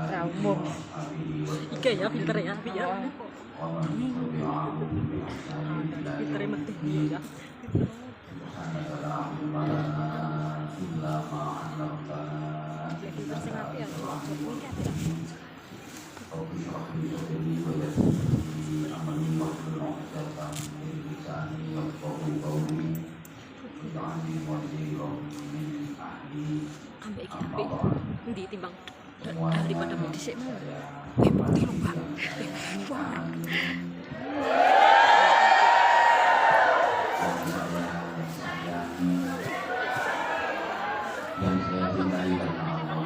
Raumum. Ika ya pinter ya, ya. Pinter mati ya. Ambek iki apik. Endi timbang daripada mau dhisik mau. Putih lho, Pak. Yang saya cintai dan Allah.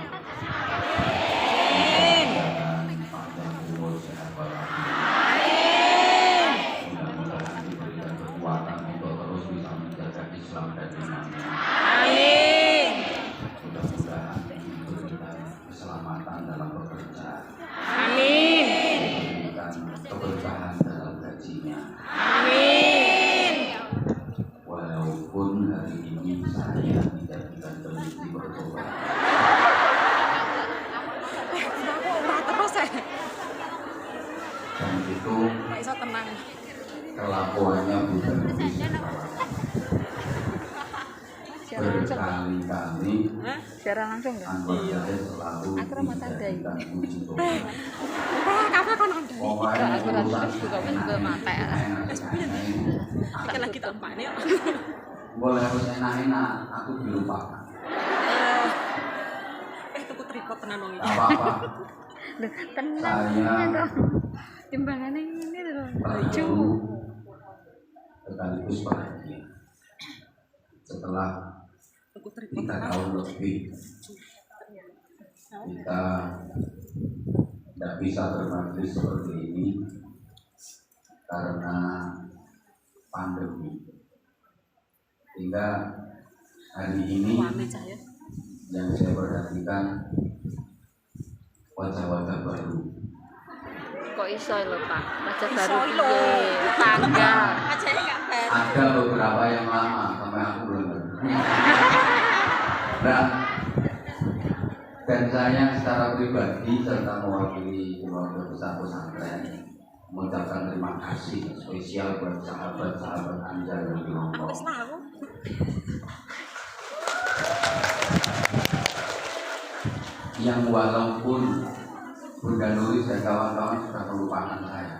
Panjang umur sehat walafiat. Mudah-mudahan diberikan kekuatan untuk terus bisa menjaga Islam dan imannya. Amin. Mudah-mudahan diberikan keselamatan dalam pekerjaan. Amin. Diberikan keberkahan dalam gajinya. Amin. Walaupun hari ini saya tidak berhenti bertobat. Terus Dan itu bisa tenang. kelakuannya bukan berkali-kali Secara langsung ya. anggota saya selalu Aku rumah tangga ini. dijadikan uji coba. Kafe kon ada. Pokoknya Aku rasa urusan juga kan juga mata ya. Iki lagi tak pane kok. Boleh enak-enak, aku dilupakan. Tuku tripod tenan wong Gak iki. apa-apa. Loh, tenang Saya dong. Timbangannya ini loh. terharu sekaligus bahagia. Setelah Tuku tripod 3 tahun lebih kita tidak bisa bermajlis seperti ini karena pandemi. Hingga hari ini Wame cahya. yang saya perhatikan wajah-wajah baru. Kok iso lho, Pak? Wajah Iso baru lho. piye? Tangga. Ajane gak baru. Ada beberapa yang lama sampai aku belum ngerti. Nah, dan saya secara pribadi serta mewakili keluarga besar pesantren mengucapkan terima kasih spesial buat sahabat-sahabat Anda yang di Lombok. Wis lah aku. Yang walaupun Bunda Nulis dan kawan-kawan sudah melupakan saya,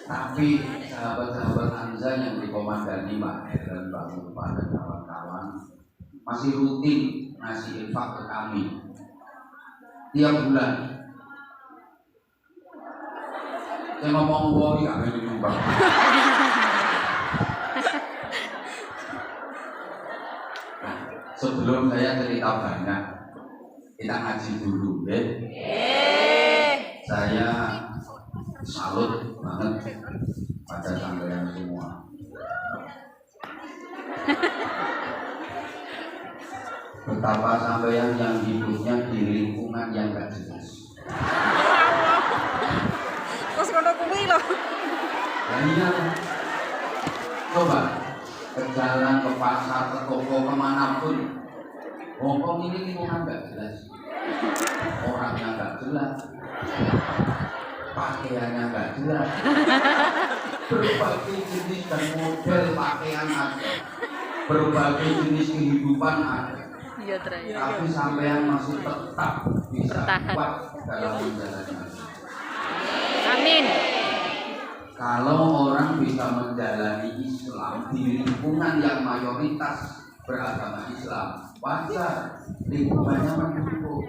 tapi sahabat-sahabat Anza yang dikomandani Mbak Helen, Mbak Mupa dan kawan-kawan masih rutin ngasih infak ke kami tiap bulan. Saya ngomong woi gak ada nyumbang. Nah, sebelum saya cerita banyak, kita ngaji dulu ya. Saya salut banget pada sampean semua. Betapa sampean yang hidupnya di lingkungan yang gak jelas. Terus kono kuwi lho. Dan iya, coba ke jalan, ke pasar, ke toko, kemanapun. Hongkong ini lingkungan gak jelas. Orangnya gak jelas. Pakaiannya gak jelas. Berbagai jenis dan model pakaian ada. Berbagai jenis kehidupan ada. Iya, Tray. Tapi sampean masih tetap bisa Bertahan. kuat dalam menjalankan. Amin. Kalau orang bisa menjalani Islam di lingkungan yang mayoritas beragama Islam, wajar lingkungannya mendukung,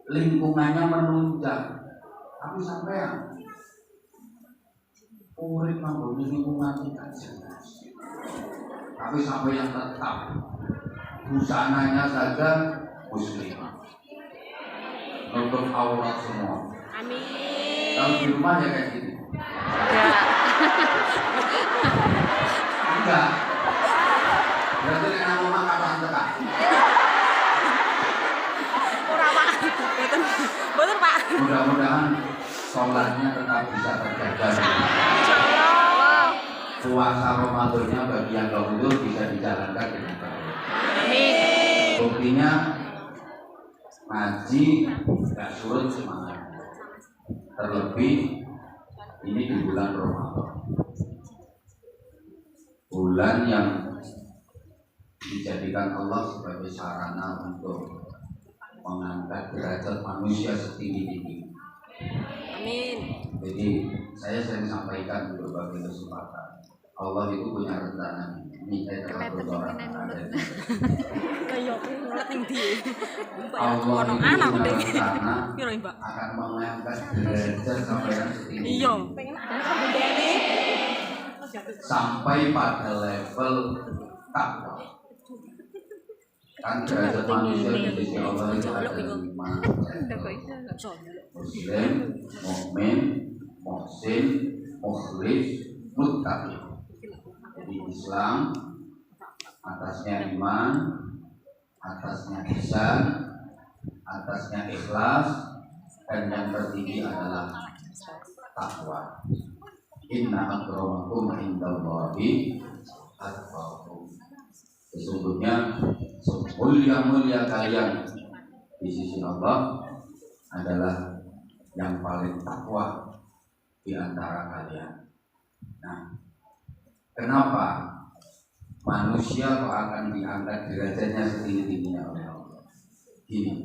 lingkungannya menunjang. Tapi sampean urip di lingkungan tidak jelas. Tapi sampai yang tetap busananya saja muslimah, nutup aurat semua. Amin. Kalau di rumah ya kayak gini. Enggak. Enggak. Berarti nek nang omah kapan tekan? Ora Pak. Boten Pak. Mudah-mudahan sholatnya tetap bisa terjaga. Insyaallah. puasa Ramadannya bagi yang gak udur bisa dijalankan dengan baik. Amin. Buktinya ngaji gak surut semangat. Terlebih ini di bulan Ramadan, bulan yang dijadikan Allah sebagai sarana untuk mengangkat derajat manusia setinggi-tinggi. Amin. Jadi saya sering sampaikan di berbagai kesempatan, Allah itu punya rencana. Ini saya telah berdoa kepada Kayak ngeliat yang di. Allah Ono itu anak punya deh. rencana Kira Mbak. akan mengangkat derajat sampai yang setinggi Iya. Pengen ada bendene. sampai pada level takwa. Kan derajat manusia di sisi Allah itu ada 5 Muslim, mukmin, muhsin, mukhlis, muttaqi. Jadi Islam atasnya iman, atasnya ihsan, atasnya ikhlas, dan yang tertinggi adalah takwa. Inna akramakum indallahi atqakum. Sesungguhnya semulia-mulia kalian di sisi Allah adalah yang paling takwa di antara kalian. Nah, kenapa manusia kok akan diangkat derajatnya setinggi-tingginya oleh Allah? Gini,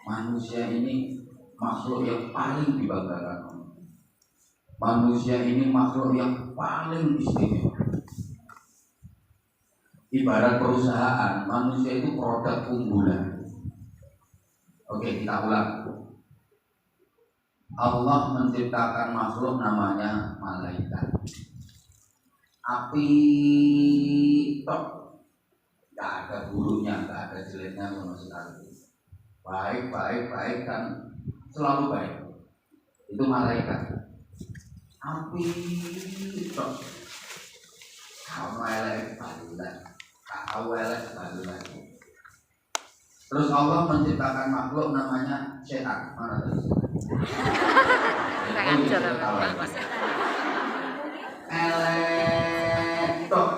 manusia ini makhluk yang paling dibanggakan. Manusia ini makhluk yang paling istimewa. Ibarat perusahaan, manusia itu produk unggulan. Oke, kita ulang. Allah menciptakan makhluk namanya malaikat. Api tok, gak ada buruknya, gak ada jeleknya sama sekali. Baik dan selalu baik. Itu malaikat. Api tok, kamu elek balulan, kau elek balulan. Terus Allah menciptakan makhluk namanya setan. Mana tadi? Kurang ajar Mas. Elek tok,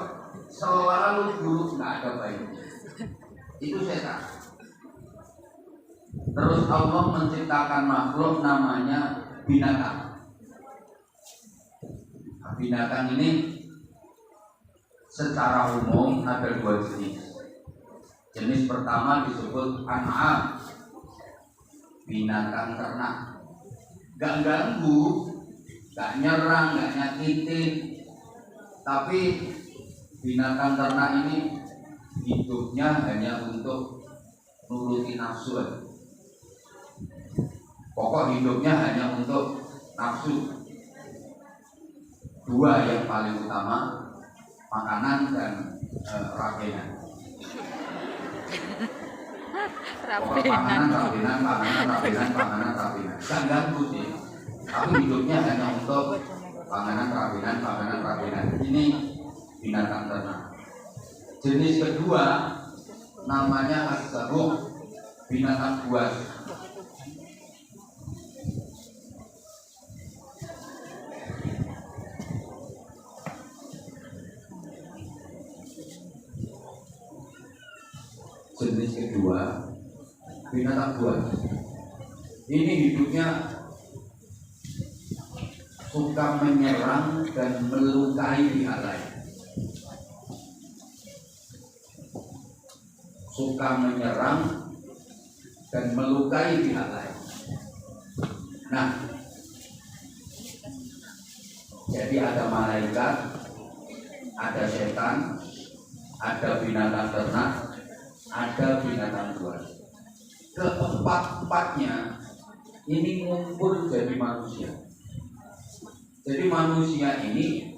selalu buruk, nggak ada baiknya. Itu setan. Terus Allah menciptakan makhluk namanya binatang. Nah, binatang ini secara umum ada 2 jenis. Jenis pertama disebut an'am, binatang ternak. Gak ganggu, gak nyerang, gak nyakitin. Tapi binatang ternak ini hidupnya hanya untuk nuruti nafsu. Pokok hidupnya hanya untuk nafsu. 2 yang paling utama, makanan dan rabenan. Panganan. Gak ganggu sih. Tapi hidupnya hanya untuk panganan, rabenan. Ini binatang ternak. Jenis kedua namanya as-sabuh, binatang buas. Jenis kedua binatang buas. Ini hidupnya suka menyerang dan melukai pihak lain. Suka menyerang dan melukai pihak lain. Nah, jadi ada malaikat, ada setan, ada binatang ternak, ada binatang buas. Keempat-empatnya ini ngumpul jadi manusia. Jadi manusia ini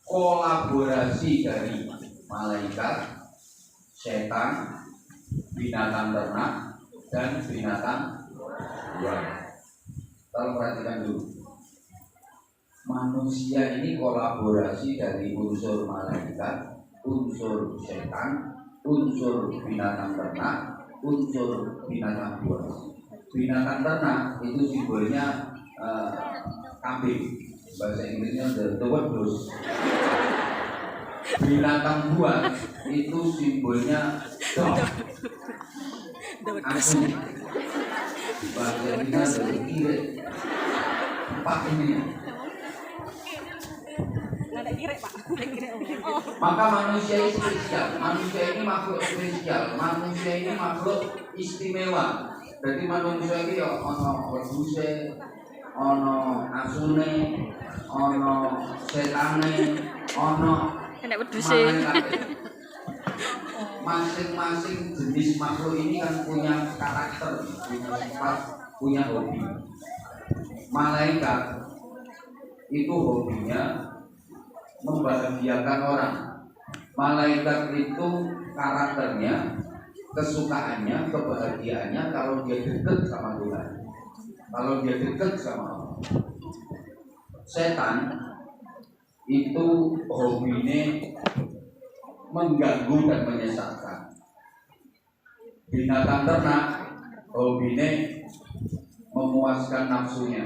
kolaborasi dari malaikat, setan, binatang ternak, dan binatang buas. Tolong perhatikan dulu. Manusia ini kolaborasi dari unsur malaikat, unsur setan, unsur binatang ternak, unsur binatang buas. Binatang ternak itu simbolnya kambing, bahasa Inggrisnya the wedus. binatang buas itu simbolnya dog. Aku bahasa kita dari kiri empat ini. Maka manusia ini spesial. Manusia ini makhluk spesial. Manusia ini makhluk istimewa. Jadi manusia ini ya ono wedhuse, ono asune, ono setane, ono Enak wedhuse. Masing-masing jenis makhluk ini kan punya karakter, punya sifat, punya hobi. Malaikat itu hobinya membahagiakan orang. Malaikat itu karakternya, kesukaannya, kebahagiaannya kalau dia dekat sama Tuhan, kalau dia dekat sama Allah. Setan itu hobinya mengganggu dan menyesatkan. Binatang ternak hobinya memuaskan nafsunya,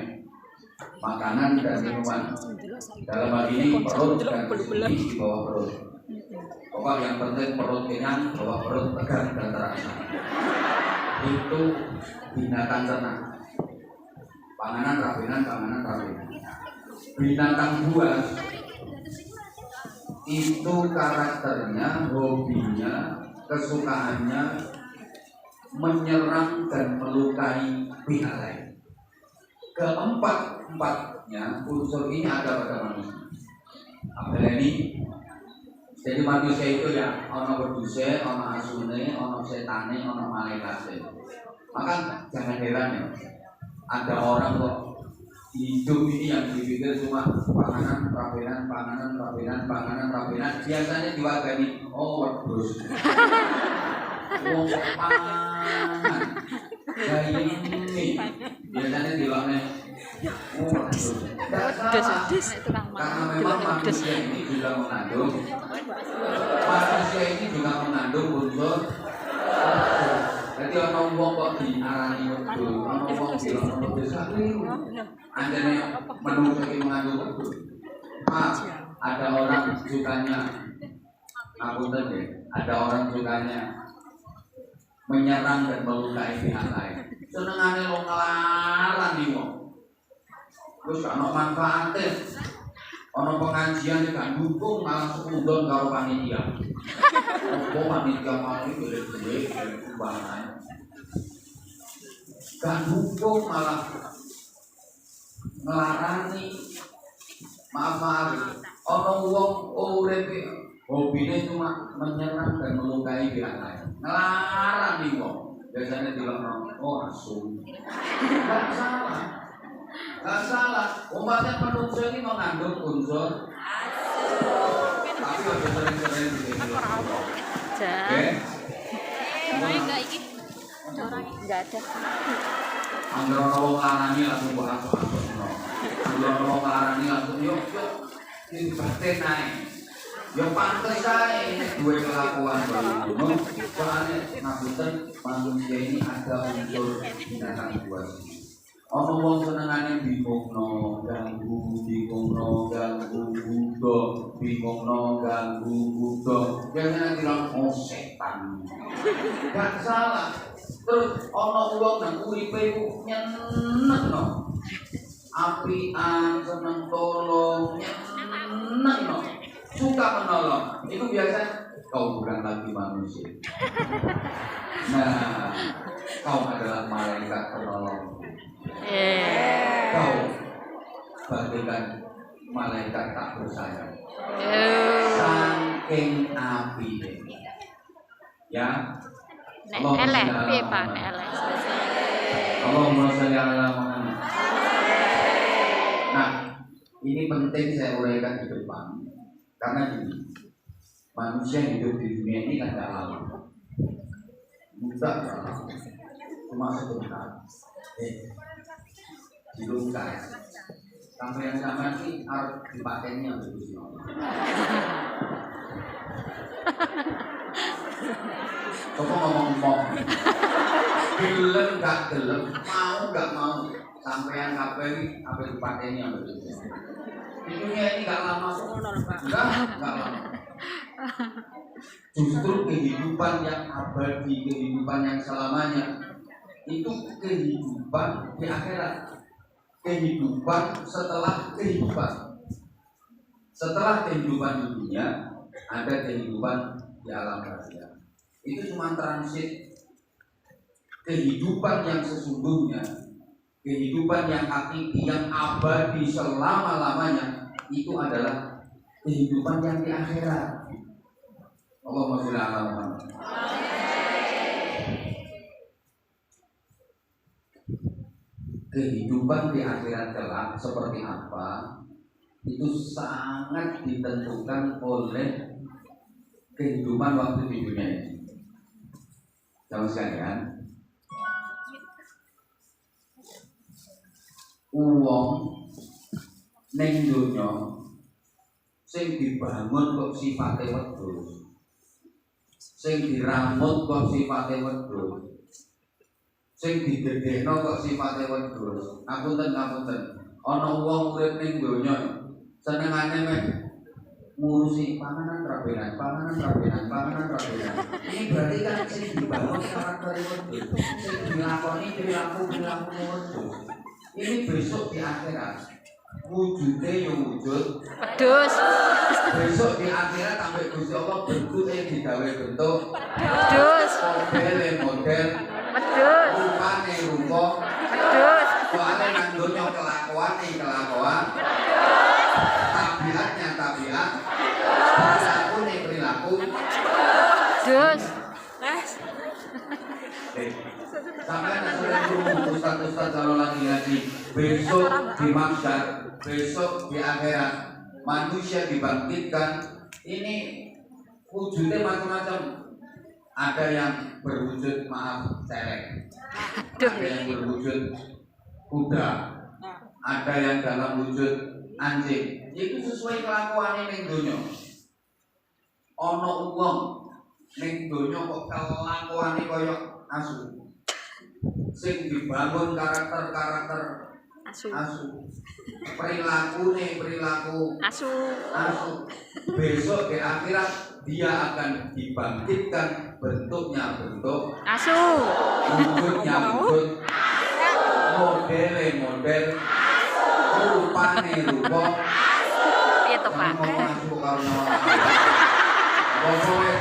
makanan dan minuman. Dalam hal ini perut dan isi di bawah perut. Pokok yang penting perut kenyang, bawah perut tegar dan terasa. Itu binatang ternak. Panganan rapinan. Binatang buas itu karakternya, hobinya, kesukaannya menyerang dan melukai pihak lain. Keempat-empatnya unsur ini ada pada manusia. Apa ini? Jadi manusia itu ya ono wedhuse, ono asune, ono setane, ono malaikate. Maka jangan heran ya, ada orang kok hidup ini yang dipikir cuma panganan, rapinan. Biasanya diwagani, oh wedhus. Wong pangan. Kayak ini biasanya dilokne. Oh wedhus. Karena memang manusia ini juga mengandung unsur. Jadi orang wong kok diarani wedhus, orang wong bilang wedhus keliru. Andene menungso iki mengandung wedhus. Ada orang sukanya ada orang sukanya menyerang dan melukai pihak lain. Senengane lo nglarang iki wong. Wis ana manfaate. Ana pengajian gak dukung malah sekundon karo panitia. Opo panitia malah golek duit, golek sumbangan. Gak dukung malah ngelarani. Maaf. Ana wong urip hobine cuma menyerang dan melukai pihak lain. Ngelarang nih wong. Biasanya bilang, oh asu. Gak salah. Umatnya manusia ini mengandung unsur asu. Tapi ada sering-sering gitu. Oke. Enggak ada. Anggaran wong larani langsung buat asu-asu. Anggaran wong larani langsung yuk. Ini batin naik. Ya pantes ae duwe kelakuan baru. Soalnya ngapunten manusia ini ada unsur binatang buas. Ana wong senengane bingungno, ganggu, budo. Biasanya bilang oh setan. Gak salah. Terus ana wong nang uripe ku nyenengno. Apian, seneng tolong, nyenengno. Suka menolong. Itu biasa kau bukan lagi manusia. Nah, kau adalah malaikat penolong. Kau bagaikan malaikat tak bersayap. Saking api. Ya. Elek, piye Pak? Elek. Allahumma sholli ala Muhammad. Nah, ini penting saya uraikan di depan. Karena gini, manusia hidup di dunia ini kan gak lama. Mudah gak lama. Cuma sebentar. Dilungkai. Sampai yang sama ini harus dipakainya begitu sih. Coba ngomong-ngomong. Gelem gak gelem, mau gak mau. sampean kabeh iki apa dipateni ambek dunia. Di dunia ini gak lama kok. Enggak lama. Justru kehidupan yang abadi, kehidupan yang selamanya itu kehidupan di akhirat. Kehidupan setelah kehidupan. Setelah kehidupan di dunia ada kehidupan di alam barzakh. Itu cuma transit. Kehidupan yang sesungguhnya, kehidupan yang hakiki, yang abadi selama-lamanya itu adalah kehidupan yang di akhirat. Allahumma sholli ala Muhammad. Kehidupan di akhirat kelak seperti apa itu sangat ditentukan oleh kehidupan waktu di dunia ini. Jamaah sekalian, uang ning donya sing dibangun kok sifate wedhus, sing diramut kok sifate wedhus, sing digedhekno kok sifate wedhus. Ngapunten, ana wong urip ning donya senengane meh ngurusi panganan rabenan. Ini berarti kan sing dibangun karakter wedhus, sing dilakoni perilaku wedhus. Ini besok di akhirat wujudnya yang wujud Pedus. besok di akhirat sampai Gusti Allah bentuknya digawe bentuk Pedus. model Pedus. rupane rupa Pedus. soalnya nang donya kelakuan tabiatnya tabiat perilaku Pedus. sampai nanti ustaz kalau lagi besok di mahsyar, besok di akhirat manusia dibangkitkan. Ini wujudnya macam-macam. Ada yang berwujud celeng, ada yang berwujud kuda, ada yang dalam wujud anjing. Itu sesuai kelakuannya ning donya. Ana wong ning donya kok kelakuane koyo asu. Sing dibangun karakter asu. Perilaku Asu. Besok di akhirat dia akan dibangkitkan bentuknya bentuk Asu. wujudnya wujud model rupane rupa. Piye to, Pak? Asu karo pokoknya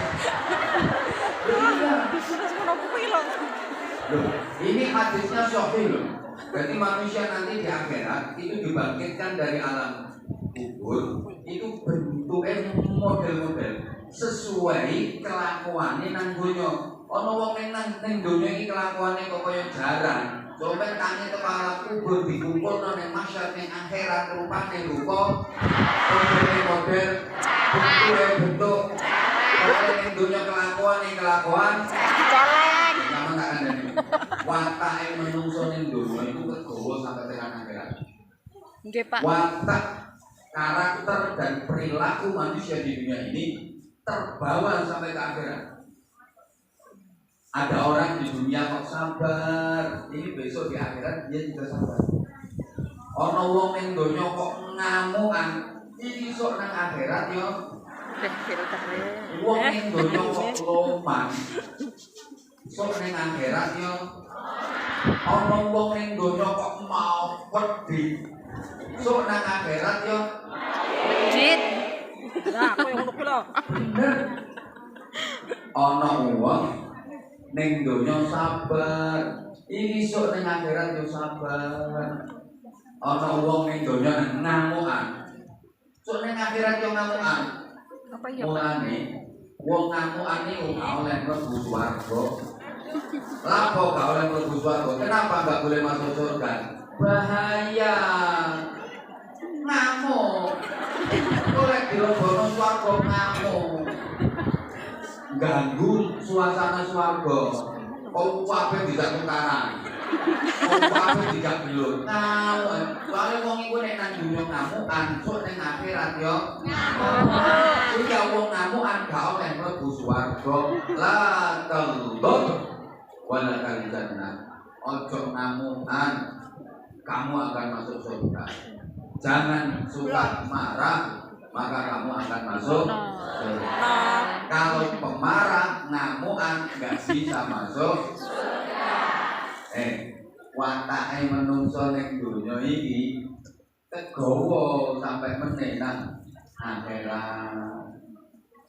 ini hadisnya sahih loh. Berarti manusia nanti di akhirat itu dibangkitkan dari alam kubur itu bentuknya model-model sesuai kelakuannya nang donya. Ana wong ning donya iki kelakuane kok kaya jaran. Coba tanya kepala kubur dikumpulno ning masyarakat ning akhirat rupane rupa model bentuk kalau ning donya kelakuan Celeng. sama tak kandhani. Watake menungso ning donya iku kegawa sampai tekan akhirat. Nggih, Pak. Watak, karakter dan perilaku manusia di dunia ini terbawa sampai ke akhirat. Ada orang di dunia kok sabar, ini besok di akhirat dia juga sabar. Ono wong ning donya kok ngamukan, iki sok nang akhirat yo. Wong ning donya kok loman, sok ning akhirat yo. Ono wong ning donya kok mau wedi, sok nang akhirat yo. Dit. Nah, kowe ngono kuwi lho. Ono wong ning donya sabar, iki sok ning akhirat yo sabar. Ana wong ning donya ngamukan, sok ning akhirat yo ngamukan. Apa ya, Pak? Mulane wong ngamukan niku gak oleh mlebu swarga. Lah kok gak oleh mlebu swarga? Kenapa gak boleh masuk surga? Bahaya. Ngamuk. Oleh dilebono swarga ngamuk. Ganggu suasana swarga. Kok kabeh tidak tukaran. Kok kabeh tidak belur. Ngamuk. Soale wong iku nek nang dunya ngamukan, sok ning akhirat yo. Iki wong ngamukan gak oleh mlebu swarga. La taldur wala kal jannah. Ojo ngamukan kamu akan masuk surga. Jangan suka marah, maka kamu akan masuk surga. Kalau pemarah, ngamuan, nggak bisa masuk surga. Watake menungso ning donya iki tegawa sampai menenang akhirat.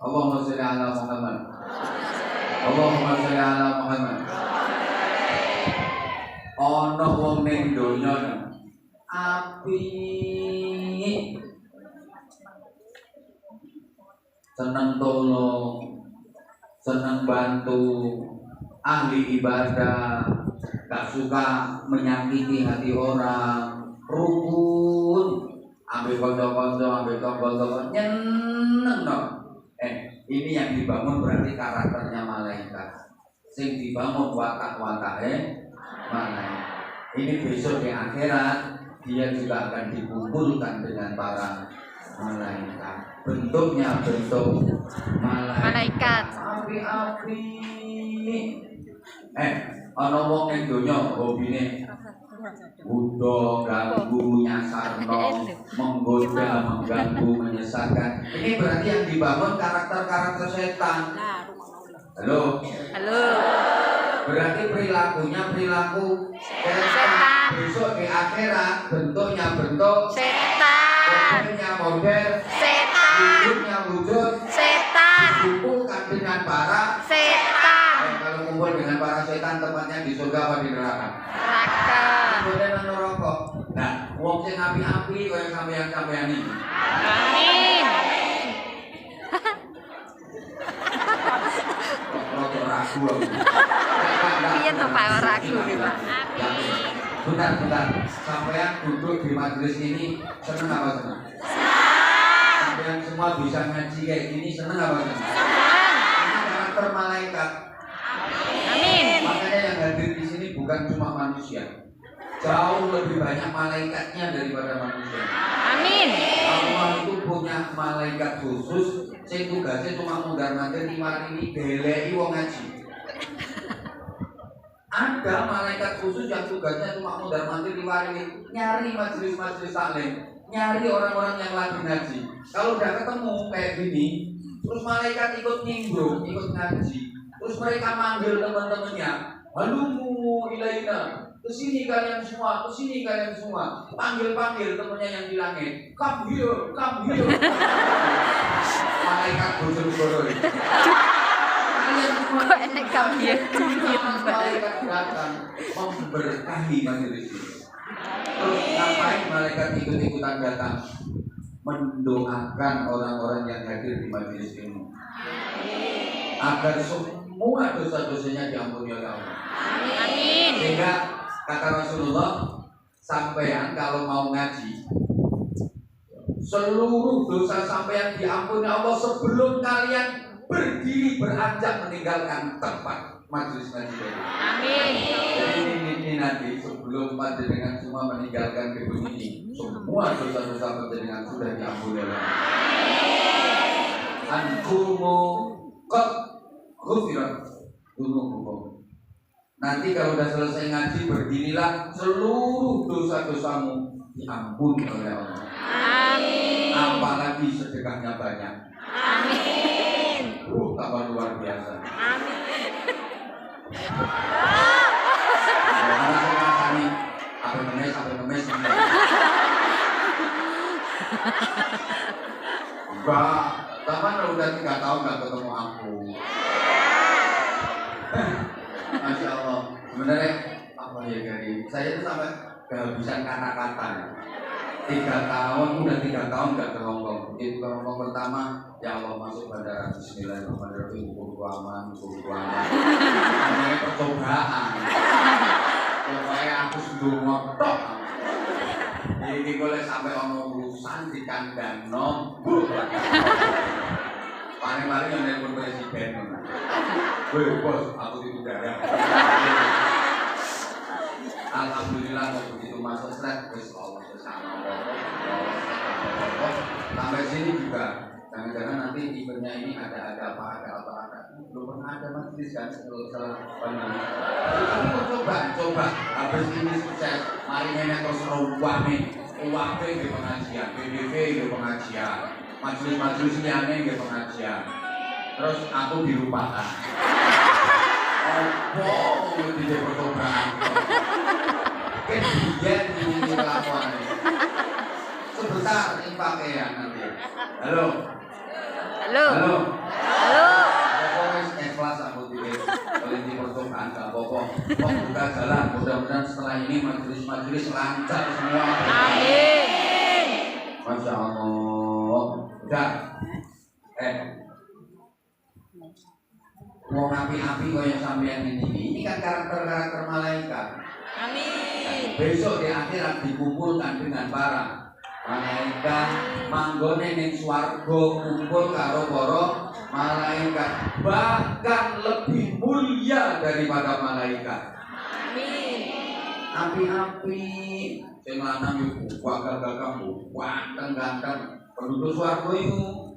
Allahumma sholli ala Muhammad. Allahumma sholli ala Muhammad. Ana wong ning donya api seneng tolong, seneng bantu, ahli ibadah, gak suka menyakiti hati orang, rukun, ambil konco-konco, ambil tombol-tombol, nyeneng no. Ini yang dibangun berarti karakternya malaikat. Sing dibangun watak-watake malaikat. Ini besok di akhirat dia juga akan dikumpulkan dengan para malaikat. Bentuknya bentuk malaikat. Api-api. Ana wong ning donya hobine budo, ganggu, nyasarno, menggoda, mengganggu, menyesatkan. Ini berarti yang dibangun karakter-karakter setan. Halo. Halo. Berarti perilakunya perilaku setan. Besok di akhirat bentuknya bentuk Setan. modelnya model Setan. wujudnya wujud Setan. dikumpulkan dengan para Setan. kalau kumpul dengan para setan tempatnya di surga apa di neraka? Neraka. Kemudian neraka. Nah, wong sing api-api kaya sampeyan iki. Amin. Kok ragu aku. Piye to Pak ragu iki Pak? Bentar. Sampeyan duduk di majelis ini seneng apa seneng? Sampeyan semua bisa ngaji kayak gini seneng apa seneng? Ini karakter malaikat. Amin. Makanya yang hadir di sini bukan cuma manusia. Jauh lebih banyak malaikatnya daripada manusia. Amin. Allah itu punya malaikat khusus sing tugasnya cuma mundar-mandir ini deleki wong ngaji. Ada malaikat khusus yang tugasnya cuma mundar-mandir ini nyari majelis-majelis taklim, nyari orang-orang yang lagi ngaji. Kalau udah ketemu kayak gini, terus malaikat ikut nimbrung, ikut ngaji. Terus mereka manggil teman-temannya, halumu ilaina, kesini kalian semua, kesini kalian semua. Panggil temannya yang di langit, come here. Malaikat bojong-bojong. Kalian semua Kok enek come here. malaikat datang memberkahi majelis ini. Terus ngapain malaikat ikut-ikutan datang? Mendoakan orang-orang yang hadir di majelis ini agar semua dosa-dosanya diampuni oleh Allah. Amin. Sehingga kata Rasulullah, sampean kalau mau ngaji, seluruh dosa sampean diampuni Allah sebelum kalian berdiri beranjak meninggalkan tempat majelis ngaji ini. Amin. Jadi ini nanti sebelum panjenengan semua meninggalkan gedung ini, semua dosa-dosa panjenengan sudah diampuni oleh Allah. Ankumu qad ghufirat dunubukum. Nanti kalau sudah selesai ngaji, berdirilah, seluruh dosa-dosamu diampuni oleh Allah. Amin. Apalagi sedekahnya banyak. Amin. Tambah luar biasa. Amin. Sampai memes. Enggak, Taman udah 3 tahun nggak ketemu aku. Masya Allah, sebenarnya apa ya Gary? Saya itu sampai kehabisan kata-kata. 3 tahun, udah 3 tahun nggak ke Hongkong. Itu ke Hongkong pertama, ya Allah masuk bandara Bismillahirrahmanirrahim, hukum aman. Ini percobaan. Pokoknya aku sudah ngotok. Ini boleh sampai ono urusan di kandang nombor. Paling-paling yang nelpon presiden. Woi bos, aku di udara. Alhamdulillah kok begitu masuk stres, wis Allah bersama. Sampai sini juga, jangan-jangan nanti eventnya ini ada apa. Belum pernah ada majelis kan kalau salah pandang. Coba habis ini sukses. Mari nenek terus ruwame, UAP ke pengajian, BDV ke pengajian, majelis liane ke pengajian. Terus aku dilupakan. Oh, di percobaan. Kemudian ini lakukan. Sebentar ini pakaian nanti. Halo. Pokoknya ikhlas aku tidak boleh di percobaan gak pokok. Kok buka jalan. Mudah-mudahan setelah ini majelis lancar semua. Amin. Masya Allah. Udah. Mau api-api kau yang sampean ini kan karakter malaikat. Amin. Besok di akhirat dikumpulkan dengan para malaikat manggone ning swarga kumpul karo para malaikat bahkan lebih mulia daripada malaikat. Amin. Api-api sing lanang iku gagah-gagah ganteng-ganteng penduduk swarga iku.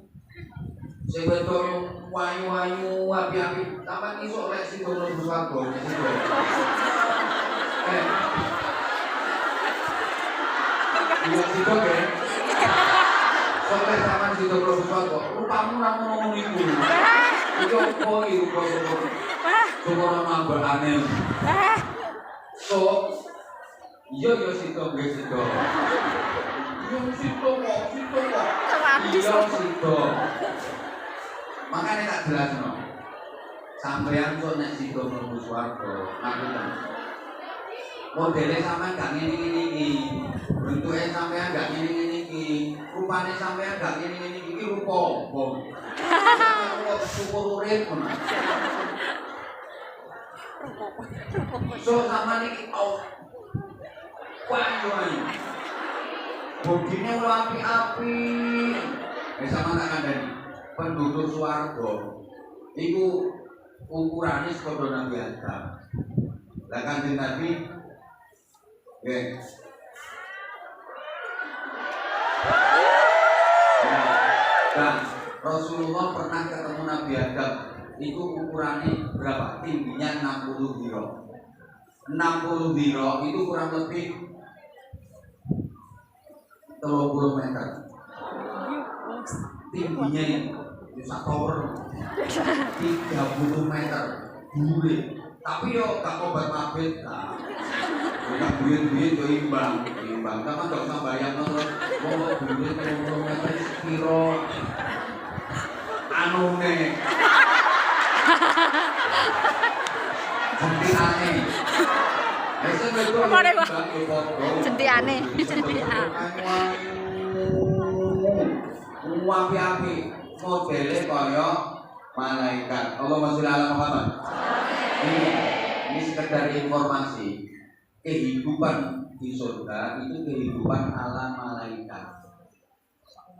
Sing wedok wayu-wayu api-api sampean iso lek sing ngono swarga sing. Iya situ kan. Sampai sama situ profesor kok. Rupamu namun iku. Iku kok iku profesor. Cuma nama aneh. So, iya situ guys situ. Iya situ kok. Iya situ. Makanya tak jelas no. Sampean kok nek situ mlebu swarga, aku kan. Modelnya sampean gak ngene-ngene iki. Bentuke sampean gak ngene-ngene iki. Rupane sampean gak ngene-ngene iki rupa apa? Kok syukur urip ngono. So sampean iki wayu. Begine api-api. Sama tak kandhani. Penduduk swarga iku ukurane sepadha Nabi Adam. Lah Kanjeng Nabi nggih. Dan Rasulullah pernah ketemu Nabi Adam itu ukurannya berapa? Tingginya 60 dhira. 60 dhira itu kurang lebih 30 meter. Tingginya bisa tower 30 meter dure. Tapi yo gak obat mabit lah. Gak duit-duit yo imbang. Sama gak usah bayang terus mau duit 30 meter sepiro anune. Jentiane. Wis betul. Jentiane. Api-api modele kaya malaikat. Allahumma sholli ala Muhammad. Ini sekedar informasi. Kehidupan di surga itu kehidupan ala malaikat.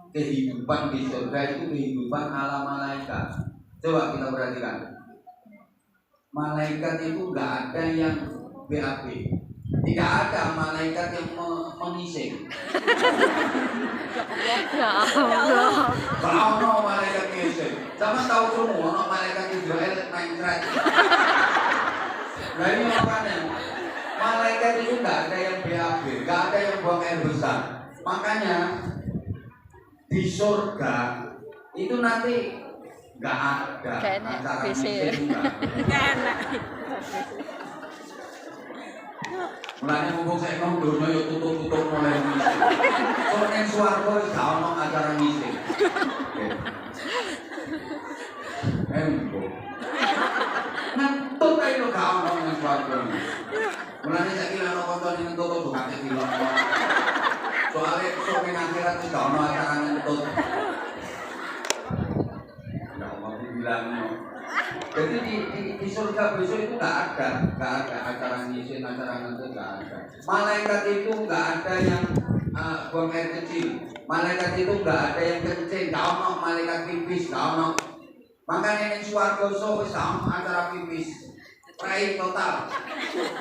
Kehidupan di surga itu kehidupan ala malaikat. Coba kita perhatikan. Malaikat itu nggak ada yang BAB. Tidak ada malaikat yang mengising. Ya Allah. Kalau malaikat mengising, sama tahu semua malaikat Israel main cerai. Nah ini makanya malaikat itu nggak ada yang BAB, nggak ada yang buang air besar. Makanya di surga itu nanti nggak ada acara meeting. Mulanya mumpung saya ngomong dunia yo tutup mulai meeting. Kalau yang swarga wis gak ono acara meeting. Nentut ae lo gak ono yang swarga. Mulanya saiki ana koncone nentut kok gak kilo. Soale sok ning akhirat wis gak ono acara nentut. Ndak mau dibilang. Jadi di surga besok itu nggak ada acara ngisi, acara ngantuk nggak ada. Malaikat itu nggak ada yang buang air kecil. Malaikat itu nggak ada yang kencing. Nggak ono malaikat pipis, nggak ono. Makanya ini swarga wis acara pipis, pride total.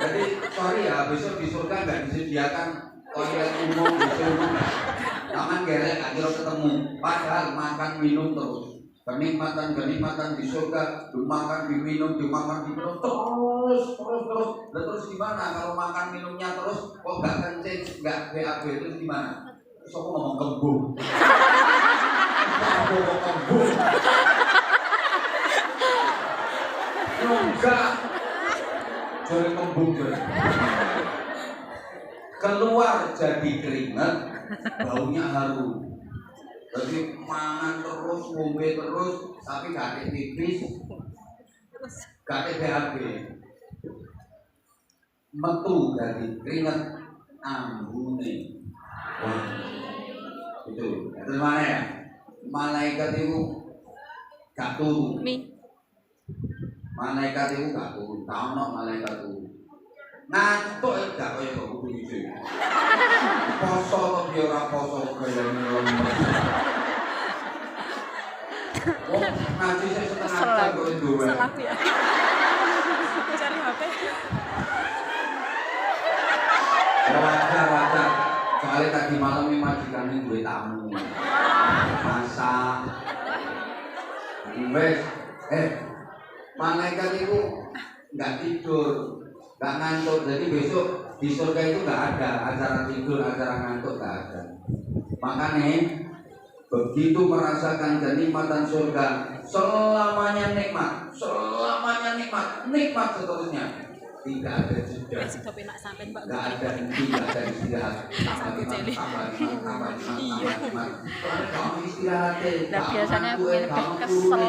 Jadi sorry ya, besok di surga nggak disediakan toilet umum di surga. Taman gerek nggak kira ketemu. Padahal makan minum terus. kenikmatan di surga, dimakan, diminum, terus gimana kalau makan minumnya terus kok nggak kencing, nggak BAB, terus gimana? Terus aku ngomong kembung. Aku ngomong kembung. Enggak. Jadi kembung jadi. Keluar jadi keringat, baunya harum. Jadi mangan terus, ngombe terus, tapi gak ada tipis, gak ada BAB. Metu dari keringat ambune. Wah, itu. Terus mana ya? Malaikat itu gak turun. Malaikat itu gak turun. Tahu no malaikat itu. Ngantuk gak kaya kok kudu iki. Poso kok biar ora poso kaya ngene. Oh, ngaji saya setengah jam kok itu. Salah ya. Cari HP. Wajar. Soalnya tadi malam ini majikan ini duwe tamu. Masak. Wes, malaikat itu nggak tidur, nggak ngantuk. Jadi besok di surga itu nggak ada acara tidur, acara ngantuk nggak ada. Makanya begitu merasakan kenikmatan surga, selamanya nikmat seterusnya, tidak ada jeda, nggak ada henti, nggak ada istirahat, tambah nikmat. Kamu istirahat, biasanya kesel,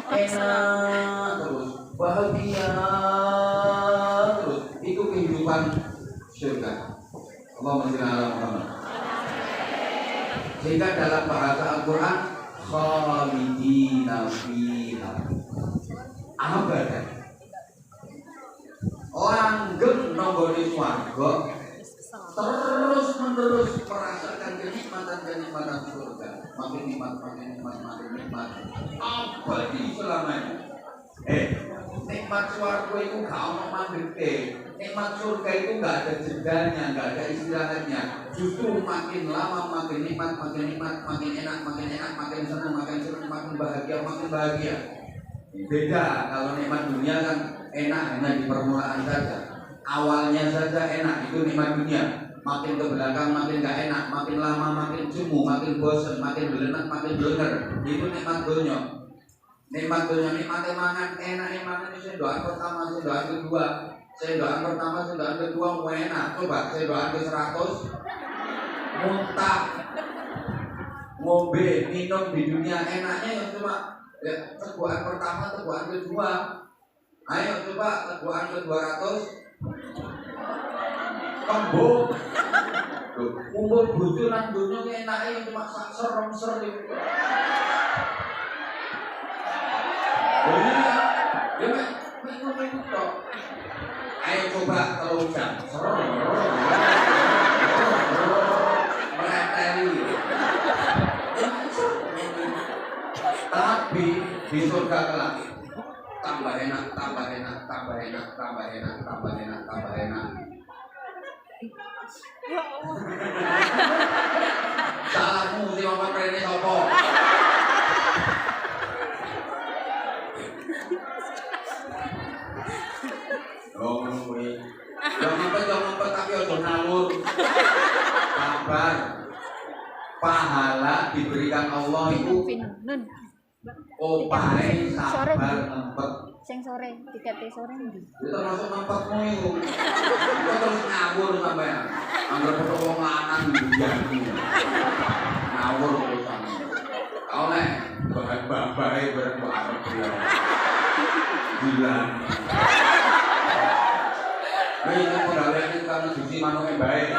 enak terus, bahagia terus, itu kehidupan surga. Allahumma sholli ala Muhammad. Sehingga dalam bahasa Al-Quran khalidina fiha abadan, langgeng nonggone swarga terus menerus merasakan kenikmatan surga, makin nikmat abadi selamanya. Nikmat swarga itu gak ono mandeke. Nikmat surga itu nggak ada jedanya, nggak ada istirahatnya. Justru makin lama makin nikmat, makin enak, makin senang, makin bahagia. Beda kalau nikmat dunia kan enak hanya di permulaan saja. Awalnya saja enak, itu nikmat dunia. Makin ke belakang makin nggak enak, makin lama makin jemu, makin bosan, makin belenak, makin blenger. Itu nikmat dunia. Nikmat mangan, enak itu doa pertama, doa kedua. Sendoan pertama, sendoan kedua enak. Coba sendoan ke 100 muntah. Ngombe, minum di dunia enaknya yang cuma teguhan pertama, teguhan kedua. Ayo coba teguhan ke 200 kembung. Kumpul bojo nang donya enake yang cuma sak serem-ser iki. Oh iya. Ya mek ngono tok. Ayo coba telur jam. Tapi di surga kelak tambah enak. Ya Allah. Salahmu si Muhammad Rene sopo? Jangan ngumpet tapi ojo ngawur. Sabar. Pahala diberikan Allah itu opahe sabar ngumpet. Sing sore, tiketnya sore ndi? Itu termasuk ngumpetmu itu. Itu terus ngawur sampean. Angger foto wong lanang mbiyen. Ngawur urusan. Kau nek bae bareng kok arep dia. Gila. Ini pegawai ini karena cuci manuknya baik.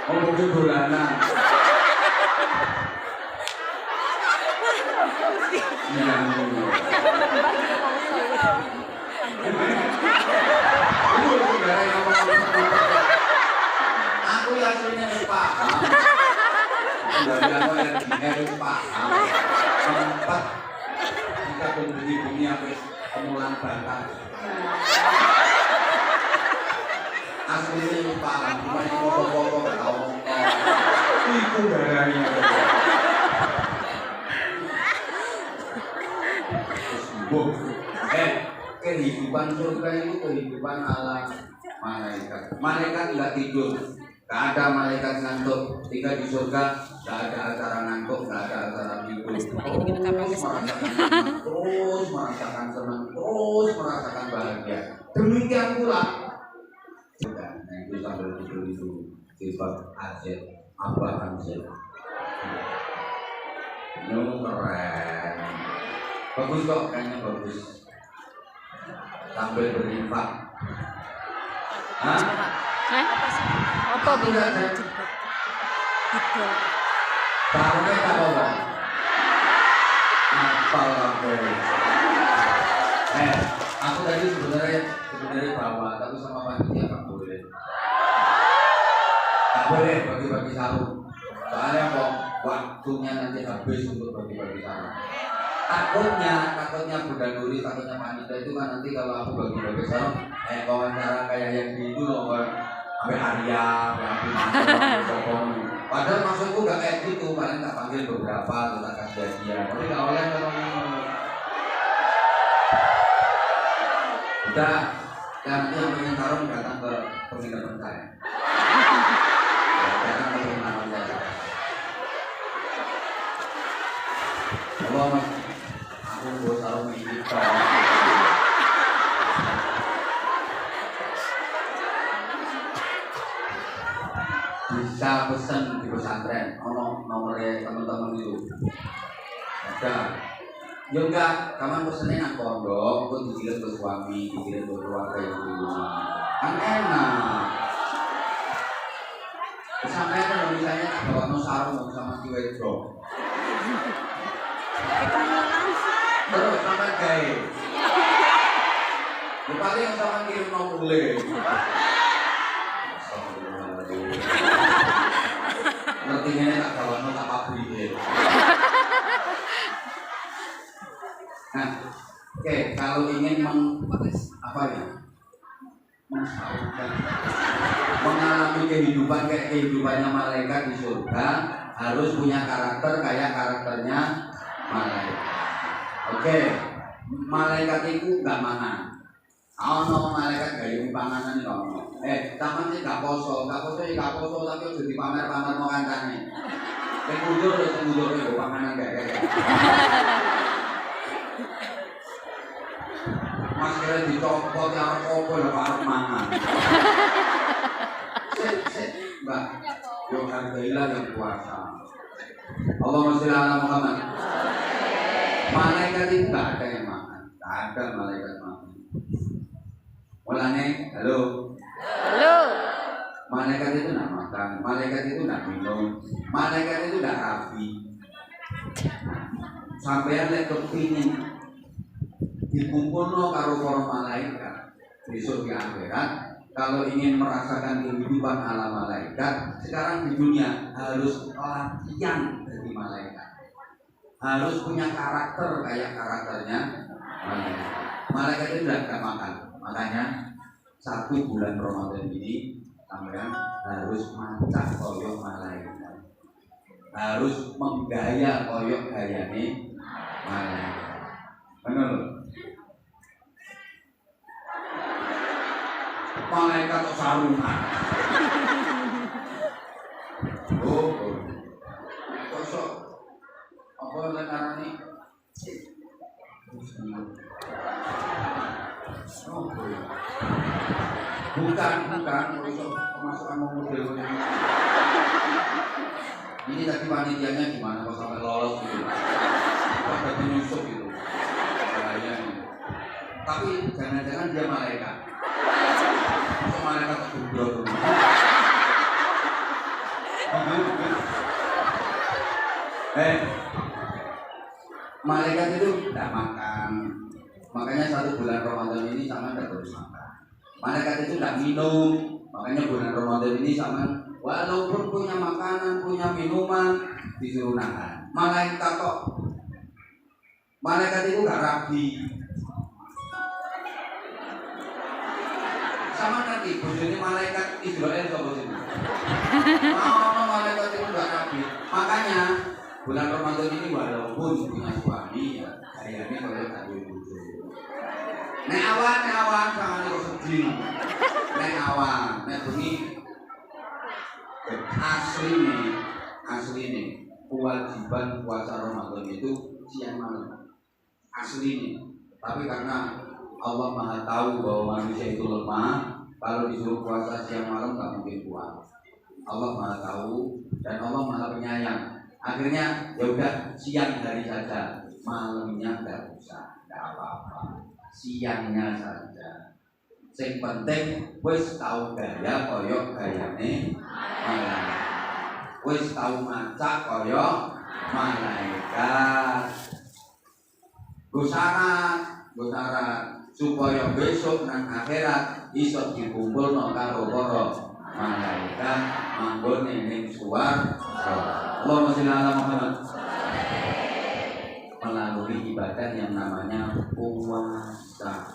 Ngomongin dolanan. Iya. Aku aslinya paham. Harus paham. Empat. Kita bunyi habis pemulang batas. Aslinya paham, cuma ini pokok-pokok gak tau ngomong. itu darahnya. Kehidupan surga itu kehidupan ala malaikat. Malaikat nggak tidur, nggak ada malaikat ngantuk. Ketika di surga nggak ada acara ngantuk, nggak ada acara tidur. Terus merasakan senang, terus merasakan bahagia. Demikian pula. Nah itu sambil tidur itu sifat azir, apa azir. Keren. Bagus kok, kayaknya bagus. Sambil berinfak. Hah? Apa bisa? Tahunya tak apa? Apal kabeh. Aku tadi sebenarnya bawa, tapi sama panitia tak boleh. Tak boleh bagi-bagi sarung. Soalnya kok waktunya nanti habis untuk bagi-bagi sarung. Takutnya Bunda Nuri, takutnya panitia itu kan nanti kalau aku bagi-bagi sarung wawancara kayak yang di itu loh kan, sampai Arya, sampai Masuk, padahal maksudku gak kayak gitu, paling tak panggil beberapa, tak kasih hadiah. Tapi gak oleh kalau udah, nanti yang pengen sarung datang ke penginapan saya. Datang ke penginapan saya. Allah mas. Aku sarung ini bisa pesen di pesantren, nomornya teman-teman itu ada. Ya enggak, kamu pesennya nang pondok, aku dikirim ke suami, dikirim ke keluarga yang di rumah, kan enak. Sampai kalau misalnya tak bawa sarung sama si wedro. Terus sampai gaya. Ya paling sama kirim nomule. Ngertinya tak kawan tak pabrik. Nah, oke, kalau ingin mengalami kehidupan kayak kehidupannya malaikat di surga, harus punya karakter kayak karakternya malaikat. Oke, malaikat itu nggak mangan. No malaikat gaya panganan itu. Taman sih gak poso tapi jadi pamer mau kancane. Kundur itu panganan kayak. Mas kira dicopot ya apa lho arep mangan. Mbak, yo hargailah yang puasa. Allahumma sholli ala Muhammad. Malaikat itu gak ada yang makan, gak ada malaikat makan. Mulane, halo. Malaikat itu nak makan, malaikat itu nak minum, malaikat itu nak rapi. Sampai lek kepingin dikumpulno karo para malaikat besok di akhirat. Kalau ingin merasakan kehidupan ala malaikat, sekarang di dunia harus latihan jadi malaikat. Harus punya karakter kayak karakternya malaikat. Malaikat itu tidak makan, makanya 1 bulan Ramadan ini sampean harus macak koyok malaikat, harus menggaya koyok gayane malaikat. Benar? Malaikat sarungan. Kosok. Apa lekarane? Bukan pemasukan model ini. Ini tadi panitianya gimana kok sampai lolos gitu? Pada penyusup gitu. Tapi jangan-jangan dia malaikat. Kok malaikat kebubrol? Malaikat itu tidak makan. Makanya 1 bulan Ramadan ini sama tidak terus makan. Malaikat itu tidak minum. Makanya bulan Ramadan ini sama walaupun punya makanan, punya minuman disuruh nahan. Malaikat kok. Malaikat itu gak rabi. Sama nanti bojone malaikat Israel kok bojone. Malaikat itu gak rabi. Makanya bulan Ramadan ini walaupun punya suami ya kayaknya kalau tak bojo. Nek awan sama nek sedih. Nek awan, nek bengi asli nih kewajiban puasa Ramadan itu siang malam asli nih. Tapi karena Allah Maha tahu bahwa manusia itu lemah, kalau disuruh puasa siang malam nggak mungkin kuat. Allah Maha tahu dan Allah Maha penyayang. Akhirnya ya udah siang hari saja, malamnya nggak usah, nggak apa-apa. Siangnya saja. Sing penting wis tahu gaya koyok gayane malaikat. Wis tahu maca koyok malaikat. Gusara supaya besok nang akhirat iso dikumpulno karo para malaikat manggone ning swarga. Allahumma sholli ala Muhammad. Melalui ibadah yang namanya puasa.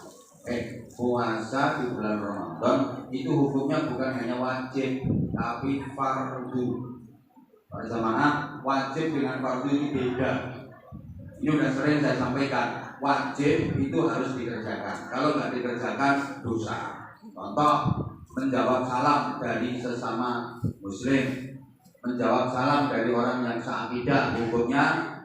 Puasa di bulan Ramadan itu hukumnya bukan hanya wajib tapi fardu. Pada mana wajib dengan fardu itu beda. Ini udah sering saya sampaikan. Wajib itu harus dikerjakan. Kalau nggak dikerjakan dosa. Contoh menjawab salam dari sesama Muslim, menjawab salam dari orang yang seakidah hukumnya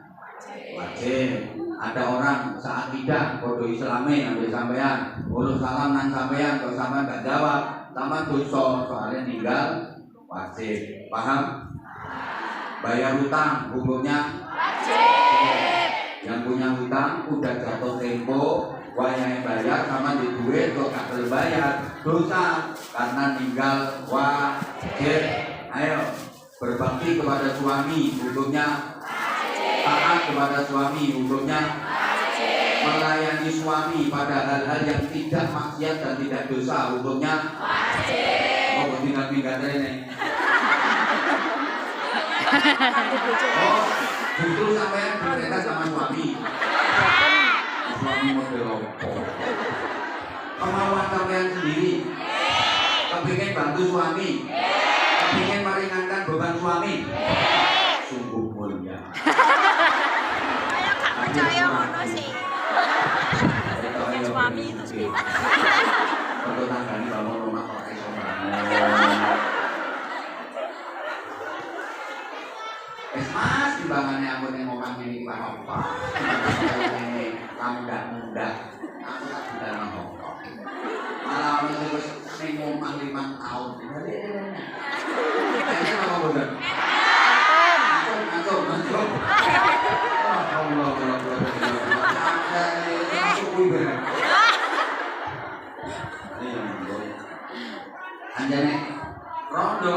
wajib. Ada orang seakidah kode Islami ambil sampean, urus salam nang sampean kalau sampean nggak jawab, sama dosa soalnya tinggal wajib. Paham? Bayar hutang hukumnya wajib. Yang punya hutang udah jatuh tempo, wayang bayar sama di duit kok gak terbayar dosa karena tinggal wajib. Ayo berbakti kepada suami hukumnya taat kepada suami hukumnya wajib. Melayani suami pada hal-hal yang tidak maksiat dan tidak dosa hukumnya wajib. Oh tinggal ini. Oh justru sampean berkaitan sama suami. Suami model apa? Kemauan sampean sendiri. Kepingin bantu suami. Kepingin meringankan beban suami. Sungguh mulia. Percaya ngono sih. Suami itu sih. Untuk tanggani bangun rumah kok iso bangun. Mas timbangannya aku ning omah ini Pak apa? Ini mudah. Aku tak bisa ngomong. Malah wis ning omah 5 tahun. Kayaknya apa boten? Antum. Allah. Aku kuwi bener. Iya, anjane rondo.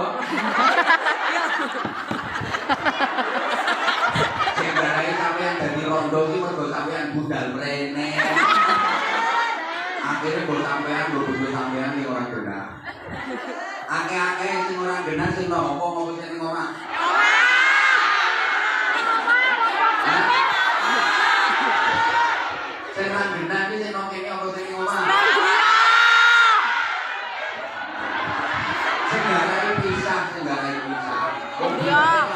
Sebagai sampean dari rondo iki mergo sampean budal mrene. Akhirnya bos sampean bojo sampean iki ora genah. Akeh-akeh sing ora genah sing nopo ngopo sing ning omah. Sing ora genah iki sing nang kene apa sing ning omah? Sing garai pisah.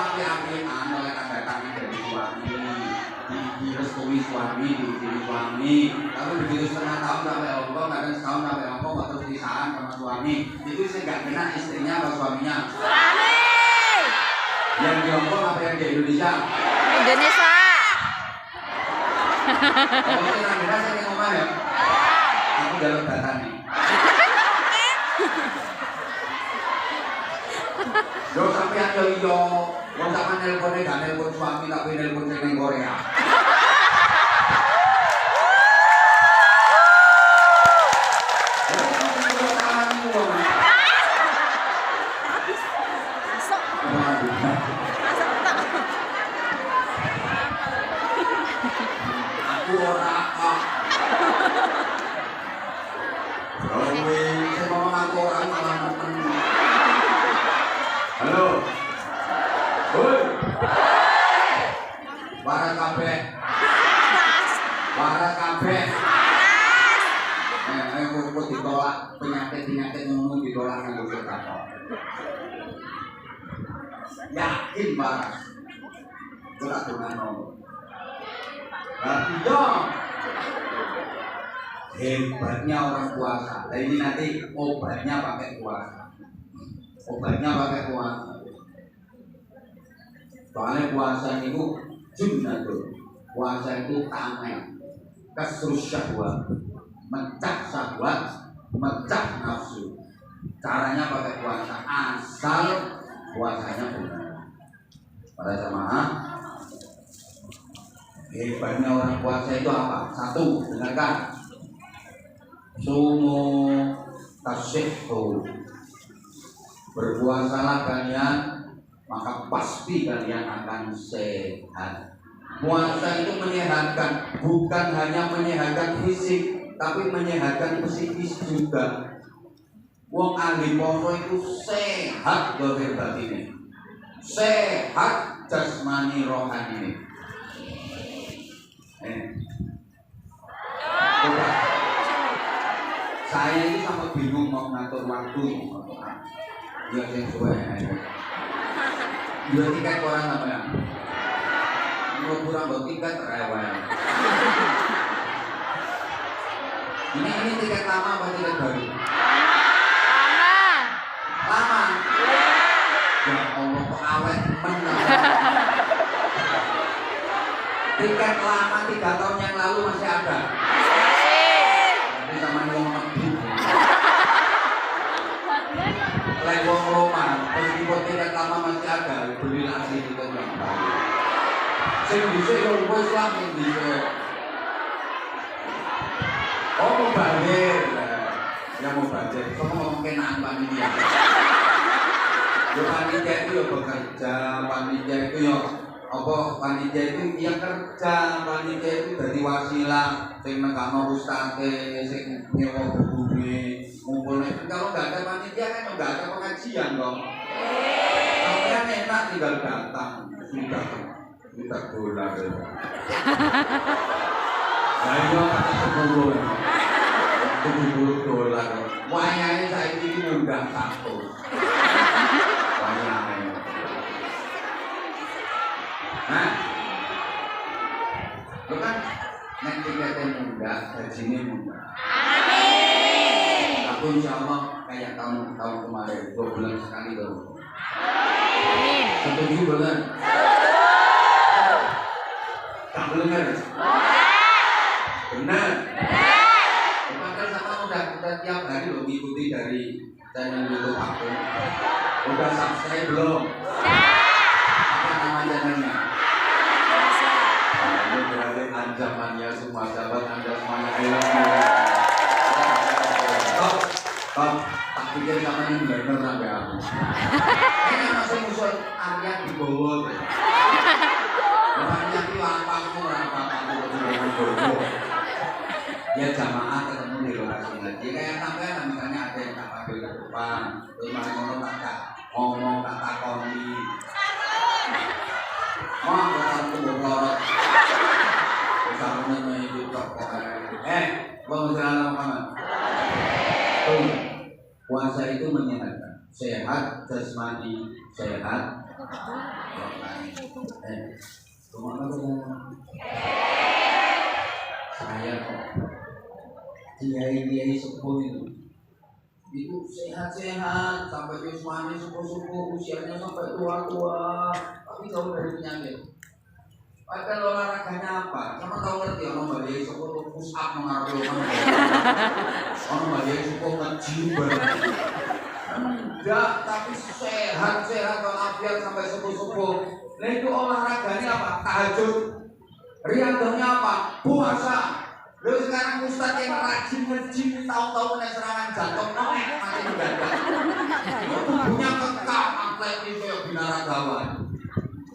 Api-apian oleh datang dari suami, direstui suami, diizini suami. Tapi begitu setengah tahun sampai Allah, kadang setahun sampai Allah, terus pisahan sama suami. Itu sih nggak kena istrinya atau suaminya? Suami. Yang di Hongkong apa yang di Indonesia? Indonesia. Kalau sih nggak kena saya ngomong ya. Aku dalam data nih. Yo sampean yo iyo, wong sampean nelpone gak nelpon suami tapi nelpon sing ning Korea. Aku ora kok. Saya ngomong aku ora malah nonton. Halo. Woi. Waras kabeh. Kok ditolak penyakit ngomong ditolak nganggo sedekah. Yakin waras. Ora donano. Tapi yo hebatnya orang puasa. Nah, ini nanti obatnya pakai puasa. Obatnya pakai puasa. Soalnya puasa itu junnatun. Puasa itu tameng. Kasrus syahwat. Mecah syahwat, mecah nafsu. Caranya pakai puasa asal puasanya benar. Para jamaah, hebatnya orang puasa itu apa? Satu, dengarkan. Sumu tasihhu. Berpuasalah kalian, maka pasti kalian akan sehat. Puasa itu menyehatkan, bukan hanya menyehatkan fisik, tapi menyehatkan psikis juga. Wong ahli poso itu sehat dohir batine, sehat jasmani rohani. Coba. Saya ini sampai bingung mau ngatur waktu. Dia yang sesuai. Dua tiket orang apa ya? Mau kurang buat tiket rewel. Ini tiket lama apa tiket baru? Lama. Ya Allah, kok awet menang. Tiket lama 3 tahun yang lalu masih ada. Tapi sama wong mati. Lek wong Roma, meskipun tiket lama masih ada, beli lagi tiket yang baru. Sing dhisik yo wis lah sing dhisik. Oh, mau banjir. Ya mau banjir. Kok ngomong kenaan panitia. Yo panitia itu yo bekerja, panitia itu yo apa panitia itu yang kerja, panitia itu dari wasilah, sing nekakno ustate, sing nyewa bukunya, ngumpulnya. Kalau nggak ada panitia kan nggak ada pengajian dong. Kalian enak tinggal datang, sudah dolar. Nah itu kata 10 dolar. Wayangnya saya ini udah 1. Wayangnya. Nah, itu kan nek tiketnya mudah, gajinya mudah. Amin. Aku insya Allah kayak tahun kemarin 2 bulan sekali tuh. Amin. Setuju bulan? Tak benar? Benar. Maka sama udah tiap hari lo mengikuti dari channel YouTube aku. Udah subscribe belum? Apa nama channelnya? Ini berarti ancamannya semua sahabat Anda semuanya. Top, tak pikir sama yang benar sampai aku. Ini masih musuh Arya di bawah. Orangnya itu apa-apa ya jamaah ketemu di lokasi lagi kayak sampai misalnya ada yang tak panggil ke depan terus malah ngomong tak takoni mau ketemu berlorot misalnya hidup pokoknya mau jalan Muhammad tuh puasa itu menyehatkan sehat jasmani sehat saya kok kiai sepuh itu sehat-sehat sampai jasmani sepuh-sepuh usianya sampai tua-tua tapi jauh dari penyakit. Padahal olahraganya apa? Kamu tahu ngerti orang balik sepuh push up mengaruh orang balik sepuh nge-gym enggak, tapi sehat walafiat sampai sepuh-sepuh. Nah itu olahraganya apa? Tahajud. Riyadhahnya apa? Puasa. Lalu sekarang Ustaz yang rajin nge-gym tahu-tahu kena serangan jantung mati mendadak. Tubuhnya kekal, atletis kayak binaragawan.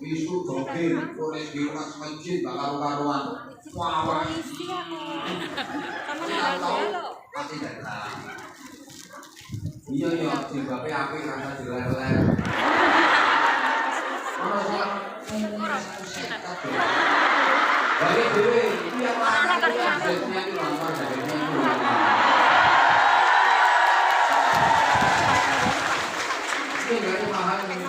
Isu jogging, tulis di rumah nge-gym gak karu-karuan. Wah, tahu pasti datang. Iya, jilbabnya apik rasa diler-ler. Mana soal balik dulu, itu yang lama biasanya itu lama jadinya itu lama. Itu gak ada mahal yang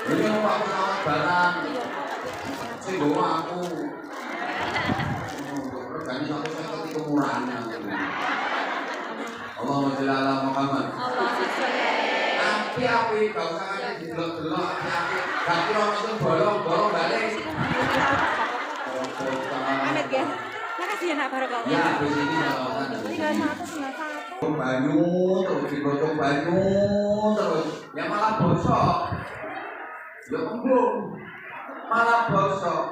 Ini numpak pesawat barang. Sing bawa aku. Regane 150 kemurahan. Allahumma sholli ala Muhammad. Api gak usah ada didelok-delok api. Gak kira metu bolong-bolong balik. Amit ya. Makasih ya nak barakallah. Ya, di sini kalau Tinggal satu. banyu terus digotong banyu terus ya malah bosok. Ya kembung. Malah bosok.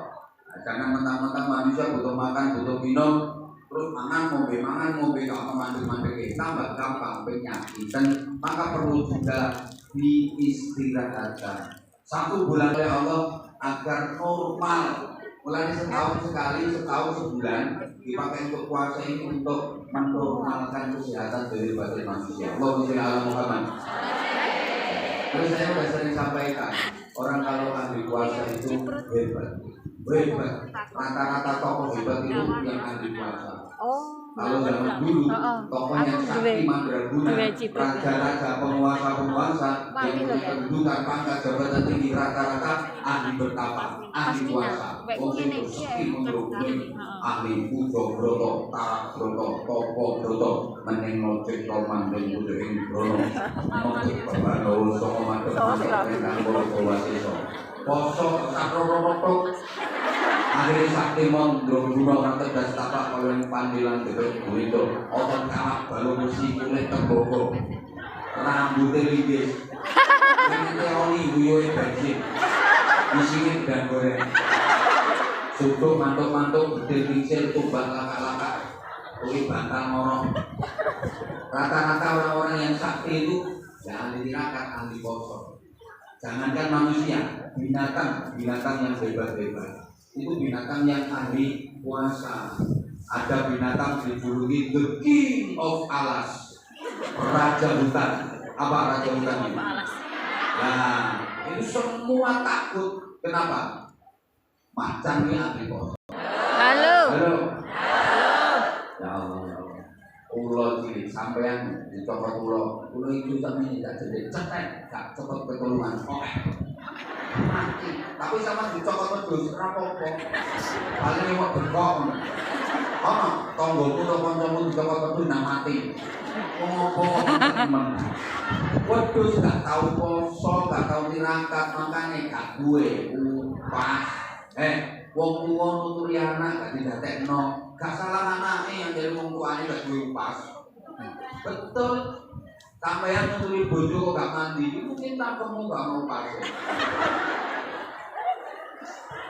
Nah, jangan mentang-mentang manusia butuh makan, butuh minum, terus mangan ngombe kalau mandek-mandek tambah gampang penyakit. Dan maka perlu juga diistirahatkan. 1 bulan oleh Allah agar normal. Mulai setahun sekali, setahun sebulan dipakai untuk puasa ini untuk menormalkan kesehatan dari badan manusia. Allahumma sholli ala Muhammad. Terus saya sudah sering sampaikan, orang kalau ahli puasa itu hebat. Rata-rata tokoh hebat itu yang ahli puasa. Kalau zaman dulu, tokoh yang sakti mandraguna, raja-raja, penguasa-penguasa yang punya kedudukan pangkat jabatan tinggi rata-rata ahli bertapa, ahli puasa, untuk sakti menuruni, ahli pujo broto, tarak broto, topo broto, meneng nojek roman dan budeng brono, untuk berbano songo madep dan broto wasiso, poso sakro akhirnya sakti mong guna rantai dan tapak kalau yang pandilan deket itu otot kalap balu besi kulit terbogo rambutnya linggis ini teori buyoy bensin disingin dan goreng subuh mantuk-mantuk gede pincil tumbang laka-laka kulit bantal ngorong rata-rata orang-orang yang sakti itu ya ahli tirakat, ahli poso. Jangankan manusia, binatang yang hebat-hebat itu binatang yang ahli puasa. Ada binatang dijuluki the king of alas, raja hutan. Apa raja hutan ini? Nah, ini semua takut. Kenapa? Macan ini ahli puasa. Halo. Ya Allah, ya Allah. Ulo cilik sampean dicopot ulo itu sampe tidak jadi cetek, gak cepet ketulungan. Oke. Mati. Tapi sama dicokot wedhus ora apa-apa. Paling mau bengkok. Ono tanggoku to kancamu dicokot wedhus nang mati. Ngopo temen. Wedhus gak tau poso, gak tau tirakat, makane gak duwe upas. Wong tuwa nuturi anak gak didadekno. Gak salah anake yang dari wong tuane gak duwe upas. Betul. Sampeyan nuturi bojo kok gak mandi, mungkin takemu gak mau pas.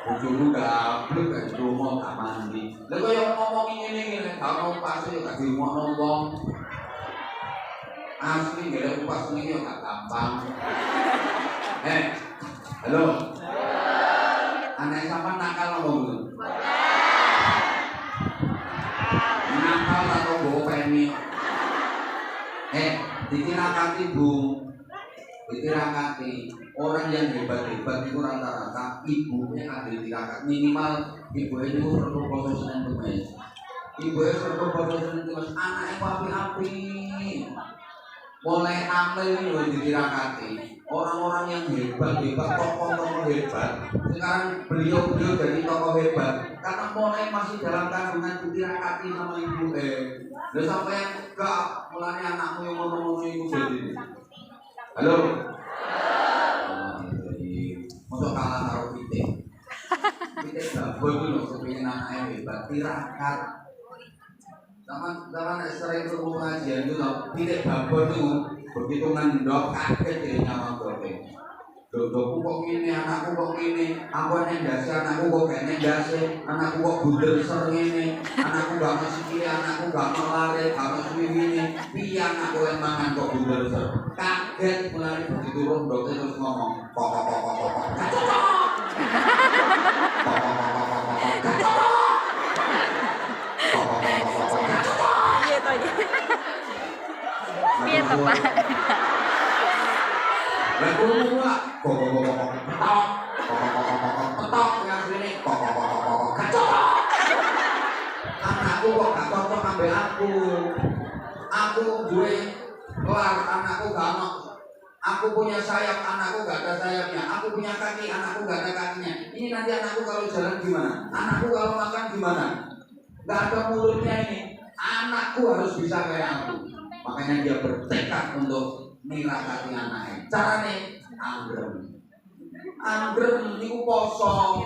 Bojomu gablek gak diomong gak mandi. Lha kok yang ngomong ngene-ngene gak mau pas yo gak dirumokno wong. Asli gak upas ngene yo gak gampang. Halo. Anak sampean nakal apa mboten? Nakal atau bawa peni? Ditirakati Bu, ditirakati. Orang yang hebat-hebat itu rata-rata ibunya ahli tirakat. Minimal ibunya itu perlu poso Senin Kemis. Ibunya perlu poso Senin Kemis. Anaknya api-api. Mulai amil ini ditirakati. Orang-orang yang hebat-hebat, tokoh-tokoh hebat. Sekarang beliau jadi tokoh hebat. Karena mulai masih dalam kandungan ditirakati sama ibu. Lalu sampai enggak mulai anakmu yang ngomong-ngomong itu jadi. Halo. Untuk kalah taruh pitik. Pitik babon itu loh kepingin anaknya hebat. Tirakat. Zaman sering ketemu pengajian itu loh. Pitik babon itu begitu ngendok kaget jadi nyawa goreng. Dodoku kok gini, anakku kok gini, aku nendasi, anakku kok gak nendasi, anakku kok bunder ser ngene, anakku gak masih kiri, anakku gak melari, gak masih gini, pian aku yang mangan kok bunder ser. Kaget mulai begitu turun dokter terus ngomong, kok gak cocok. Iya toh ya. Piye to, Pak? Lah kulo lah, petok yang sini, kacau. Anakku kok gak cocok ambek aku. Aku duwe kelar anakku gak ono. Aku punya sayap, anakku gak ada sayapnya. Aku punya kaki, anakku gak ada kakinya. Ini nanti anakku kalau jalan gimana? Anakku kalau makan gimana? Gak ada mulutnya ini. Anakku harus bisa kayak aku. Makanya dia bertekad untuk nirakati anaknya. Caranya anggrem. Anggrem itu poso.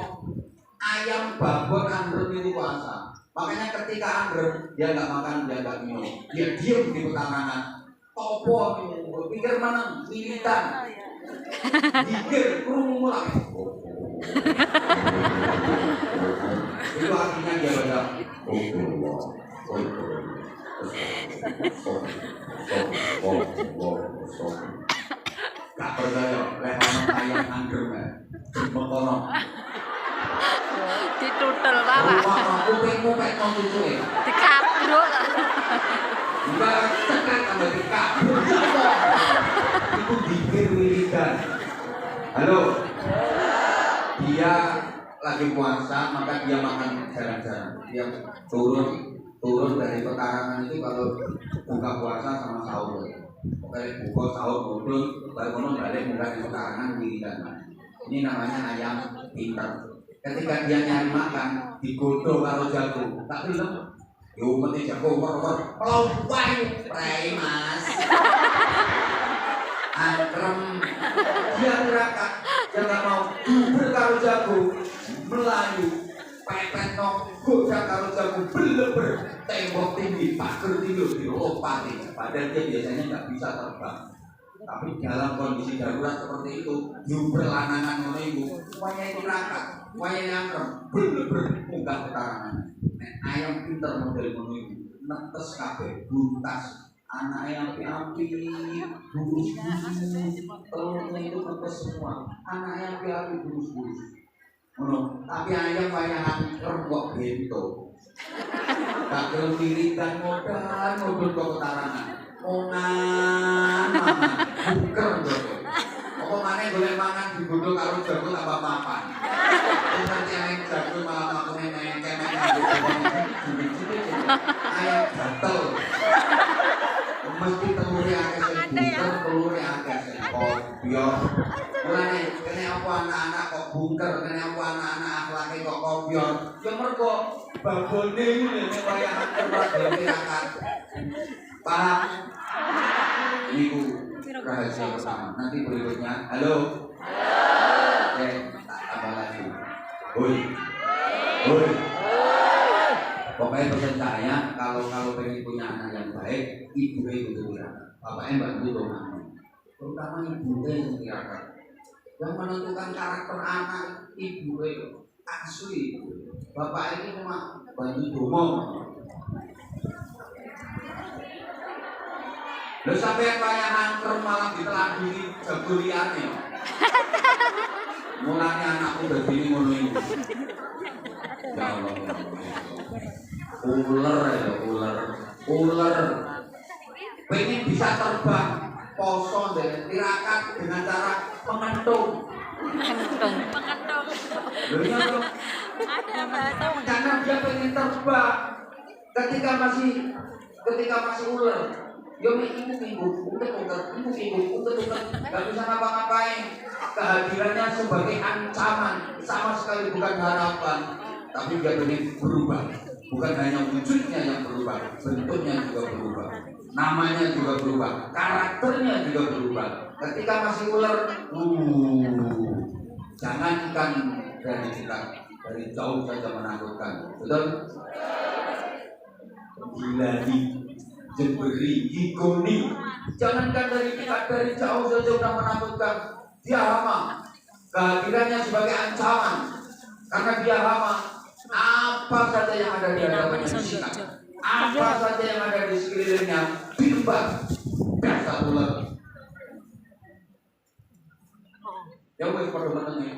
Ayam babon anggrem itu puasa. Makanya ketika anggrem dia nggak makan, dia nggak minum, dia diam di pekarangan. Topo pikir mana militan. Pikir kurung mulai. Itu artinya dia baca gak percaya lehono ayam anggrem ya. Jempokono. Ditutul Bapak. Kuping-kuping nang cucuke. Dikabruk. Enggak tekan tambah dikabur. Itu dikir wiridan. Halo. Dia lagi puasa, maka dia makan jarang-jarang. Dia turun dari pekarangan itu kalau buka puasa sama sahur. Pokoknya buka sahur turun, baru balik buka di pekarangan wiridan. Ini namanya ayam pintar. Ketika dia nyari makan, digodho karo jago. Tak film. Yo mesti jago mer-mer. Pelawai, prei Mas. Angkrem. Dia tirakat, dia enggak mau duber karo jago. Melayu, pepet nok, goda karo jago beleber. Tembok tinggi, pager tidur dilompati. Padahal dia biasanya enggak bisa terbang. Tapi dalam kondisi darurat seperti itu, duber lanangan ngono iku, wayah tirakat. Wayang angkrem, bener-bener munggah pekarangan. Nek ayam pinter model ngono iku, netes kabeh, buntas. Anaknya api-api, burus-burus, telurnya itu netes semua. Anaknya api-api, burus-burus. Ngono, tapi ayam wayang angkrem kok bento. Tak gelem wiridan modal kok pekarangan. Ongan, buker kok. Apa maneh golek mangan digodho karo jago tambah papan. Nanti ayam jago malah makune nengkek ayam gatel. Mesti telure akeh sing bunker, telure akeh sing kopior. Mulane kene apa anak-anak kok bunker, kene apa anak-anak akhlake kok kopior. Ya mergo babone iki wayahan terus akan. Paham? Ibu rahasia pertama. Nanti berikutnya, halo. Tak tambah lagi. Hoi. Pokoknya pesan saya, kalau pengen punya anak yang baik, ibu itu tirakat. Bapaknya bantu dong. Terutama ibu yang tirakat. Yang menentukan karakter anak ibu itu asli. Bapak ini cuma bantu domong. Lho sampeyan wayah angkrem malah diteladuni jago liyane. Mulane anakku dadi ngono iki. Ya Allah. Ular. Pengen bisa terbang, poso dan tirakat dengan cara mengentung. Lho iya lho. Ada bahasa Karena dia pengen terbang. Ketika masih ular. Yo minggu, gak bisa ngapa-ngapain. Kehadirannya sebagai ancaman, sama sekali bukan harapan. Tapi dia ingin berubah. Bukan hanya wujudnya yang berubah, bentuknya juga berubah, namanya juga berubah, karakternya juga berubah. Ketika masih ular, jangankan dari dekat, dari jauh saja menakutkan. Betul? Gilani, Jemberi, Gigoni. Jangankan dari dekat, dari jauh saja sudah menakutkan. Dia hama. Kehadirannya sebagai ancaman. Karena dia hama. Apa saja yang ada di hadapannya disikat. Apa saja yang ada di sekelilingnya diembat. Dasar ular. Ya wes pada menengah.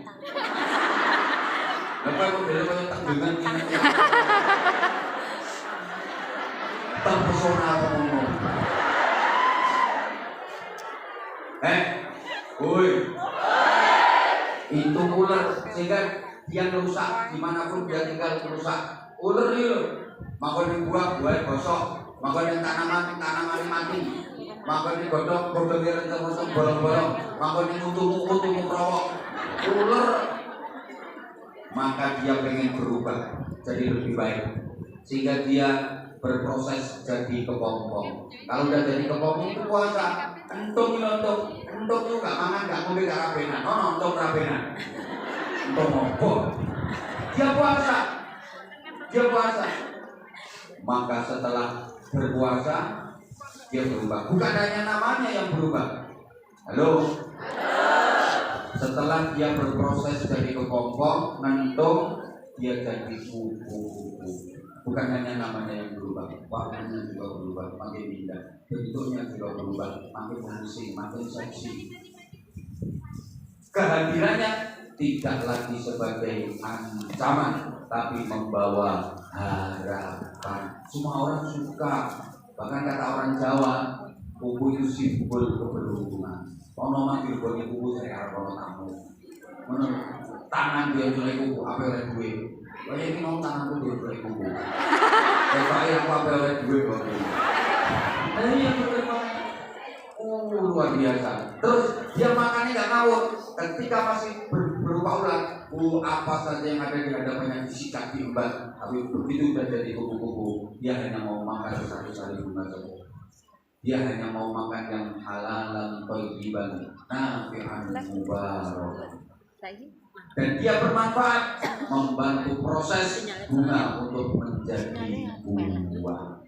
Lepas modelnya banyak tanggungan ini. Terpesona ngomong. Woi. Itu ular sehingga dia merusak dimanapun dia tinggal merusak. Ular itu, makan yang buah gosok, makan yang tanaman mati. makanya godok dia rencang bolong-bolong, makanya mutu rawok, ular. Maka dia pengen berubah jadi lebih baik, sehingga dia berproses jadi kepompong. Kalau udah jadi kepompong itu puasa, entung juga mangan gak ngombe gak rabenan, entung rabenan, entung ngopo. Dia puasa. Maka setelah berpuasa dia berubah. Bukan hanya namanya yang berubah. Halo. Setelah dia berproses jadi kepompong, ngentung, dia jadi kupu-kupu. Bukan hanya namanya yang berubah, warnanya juga berubah, makin indah, bentuknya juga berubah, makin fungsi, makin seksi. Kehadirannya tidak lagi sebagai ancaman, tapi membawa harapan. Semua orang suka, bahkan kata orang Jawa, kupu itu simbol keberuntungan. Ono manggil bagi kupu saya arep ono tamu. Menurut tangan dia oleh kupu, apa oleh duit. Kaya ini mau tanganku dia oleh kupu. Kaya aku apa oleh duit kok. Nah yang berterima luar biasa. Terus dia makannya gak ngawur. Ketika masih berupa ular, apa saja yang ada di hadapannya disikat, diembat. Tapi begitu sudah jadi kupu-kupu, dia hanya mau makan satu-satu bunga saja. Dia hanya mau makan yang halalan, thayyiban, nafi'an, mubarak. Dan dia bermanfaat, membantu proses bunga untuk menjadi buah.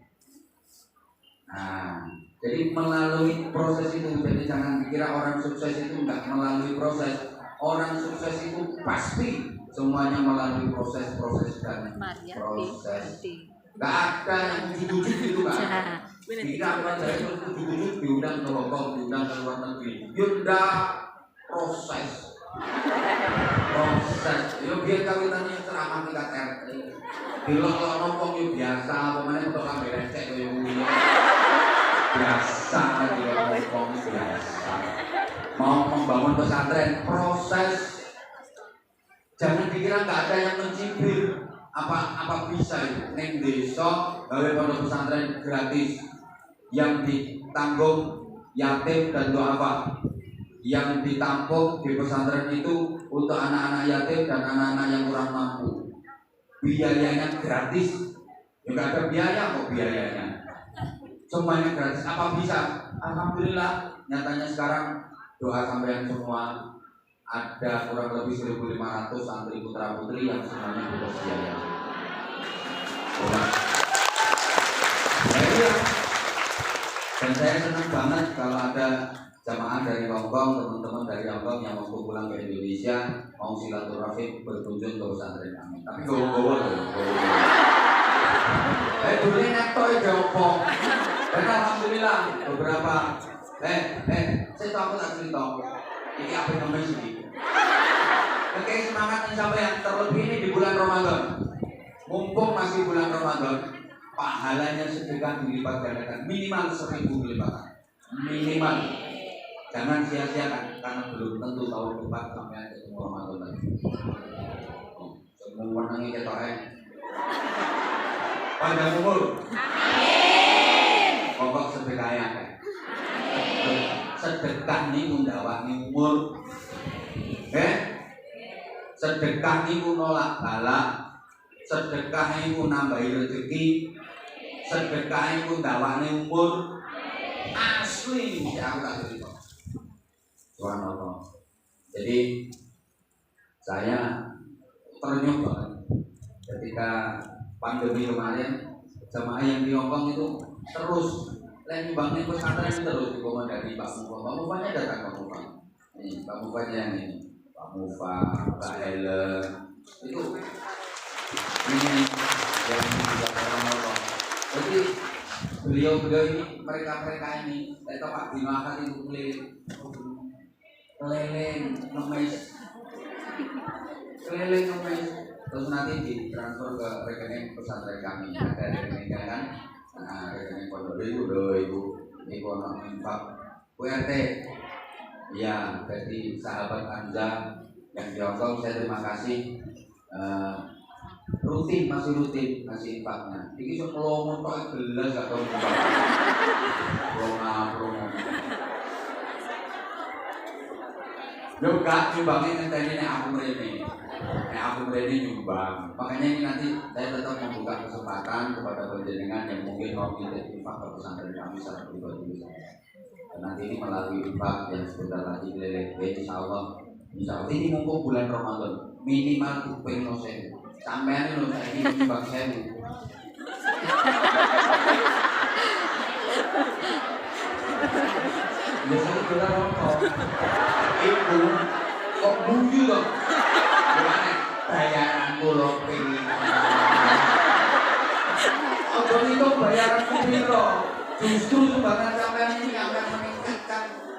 Nah, jadi melalui proses itu, jadi jangan dikira orang sukses itu enggak melalui proses. Orang sukses itu pasti semuanya melalui proses dan proses. Enggak ada yang ujuk-ujuk itu kan. Tidak ada yang ujuk-ujuk diundang ke Hongkong, diundang ke luar negeri. Yunda proses. Yo biar kawitannya ceramah tingkat RT. Dilok-lok nongkong yo biasa, pemane untuk kamera cek yo biasa di ngomong biasa. Mau membangun pesantren proses. Jangan dikira nggak ada yang mencibir. Apa bisa itu? Neng desa gawe pondok pesantren gratis. Yang ditanggung yatim dan duafa. Yang ditampung di pesantren itu untuk anak-anak yatim dan anak-anak yang kurang mampu. Biayanya gratis. Juga ada biaya kok biayanya. Semuanya gratis. Apa bisa? Alhamdulillah. Nyatanya sekarang doa sampean semua ada kurang lebih 1.500 santri putra putri yang semuanya bebas biaya. Ya, dan saya senang banget kalau ada jamaah dari Hongkong, teman-teman dari Hongkong yang mau pulang ke Indonesia mau silaturahim berkunjung ke pesantren kami. Tapi gowo-gowo loh. Dulu netoy jopo. Dan alhamdulillah beberapa saya tahu tak cerita. Ini apa yang namanya sih? Oke, semangat yang terlebih ini di bulan Ramadan. Mumpung masih bulan Ramadan, pahalanya sedekah dilipat gandakan minimal 1.000 lipatan. Minimal. Jangan sia-siakan karena belum tentu tahun depan sampai ketemu Ramadan lagi. Semua menangi ketok panjang umur. Amin. Pokok sedekah ya. Sedekah niku ndawani umur. Sedekah niku nolak bala. Sedekah niku nambahi rezeki. Sedekah niku ndawani umur. Asli ya aku tak cerita. Subhanallah. Jadi saya ternyuh banget ketika pandemi kemarin jamaah yang di Hongkong itu terus nyumbangin pesantren terus dikomandani Pak Mufa. Pak Mufanya datang Pak Mufa. Ini Pak Mufanya yang ini. Pak Mufa, Pak Helen itu ini yang juga orang Hongkong. Jadi beliau ini mereka ini saya Pak dimakan itu keliling ngemis terus nanti ditransfer ke rekening pesantren kami. Ada rekeningnya kan. Nah, rekening pondok itu ibu anak infak URT. Ya, jadi sahabat Anda yang di Hongkong saya terima kasih rutin masih rutin ngasih infaknya. Iki sok melongo tok gelas gak tau infak. Promo. Yo gak nyumbangnya ngenteni nek aku mrene. Nek aku mrene nyumbang. Makanya ini nanti saya tetap membuka kesempatan kepada panjenengan yang mungkin mau kita infak ke pesantren kami secara pribadi. Nanti ini melalui infak yang sebentar lagi dileleh. Insyaallah ini mumpung bulan Ramadan minimal kuping no sen. Sampean lho saiki nyumbang sen. Biasanya kita rokok. Ibu kok bunyi loh. Gimana? Bayaran kulo pengen. Apa itu bayaran kulo? Justru sumbangan sampean ini yang akan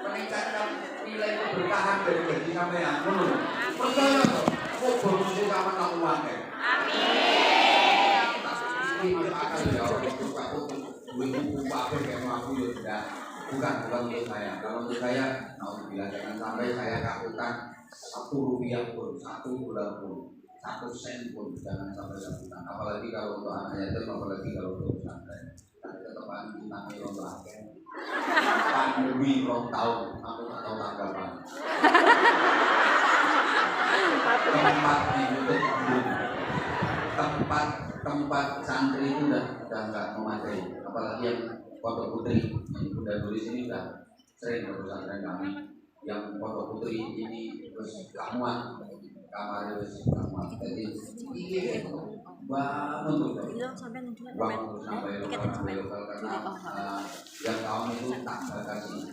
meningkatkan nilai keberkahan dari gaji sampean. Percaya toh? Kok bonusnya sama nang uangnya? Amin. Ini masuk akal ya. Aku buku apa kayak aku ya tidak. Bukan untuk saya. Kalau untuk saya, alhamdulillah jangan sampai saya kakutan Rp1 pun, $1 pun, 1 sen pun jangan sampai kakutan. Apalagi kalau untuk anak yatim, apalagi kalau untuk pesantren. Tapi tetap ditangani untuk akhir. Pandemi 2 tahun, aku tak tahu tanggapan. Tempat itu tempat santri itu udah nggak memadai, apalagi yang Pondok Putri, yang Bunda Tulis ini sudah sering berusaha kami. Yang Pondok Putri ini terus kamuan, kamarnya terus kamuan. Jadi ini bangun tuh, bangun terus sampai lokal karena yang tahun itu tak kasih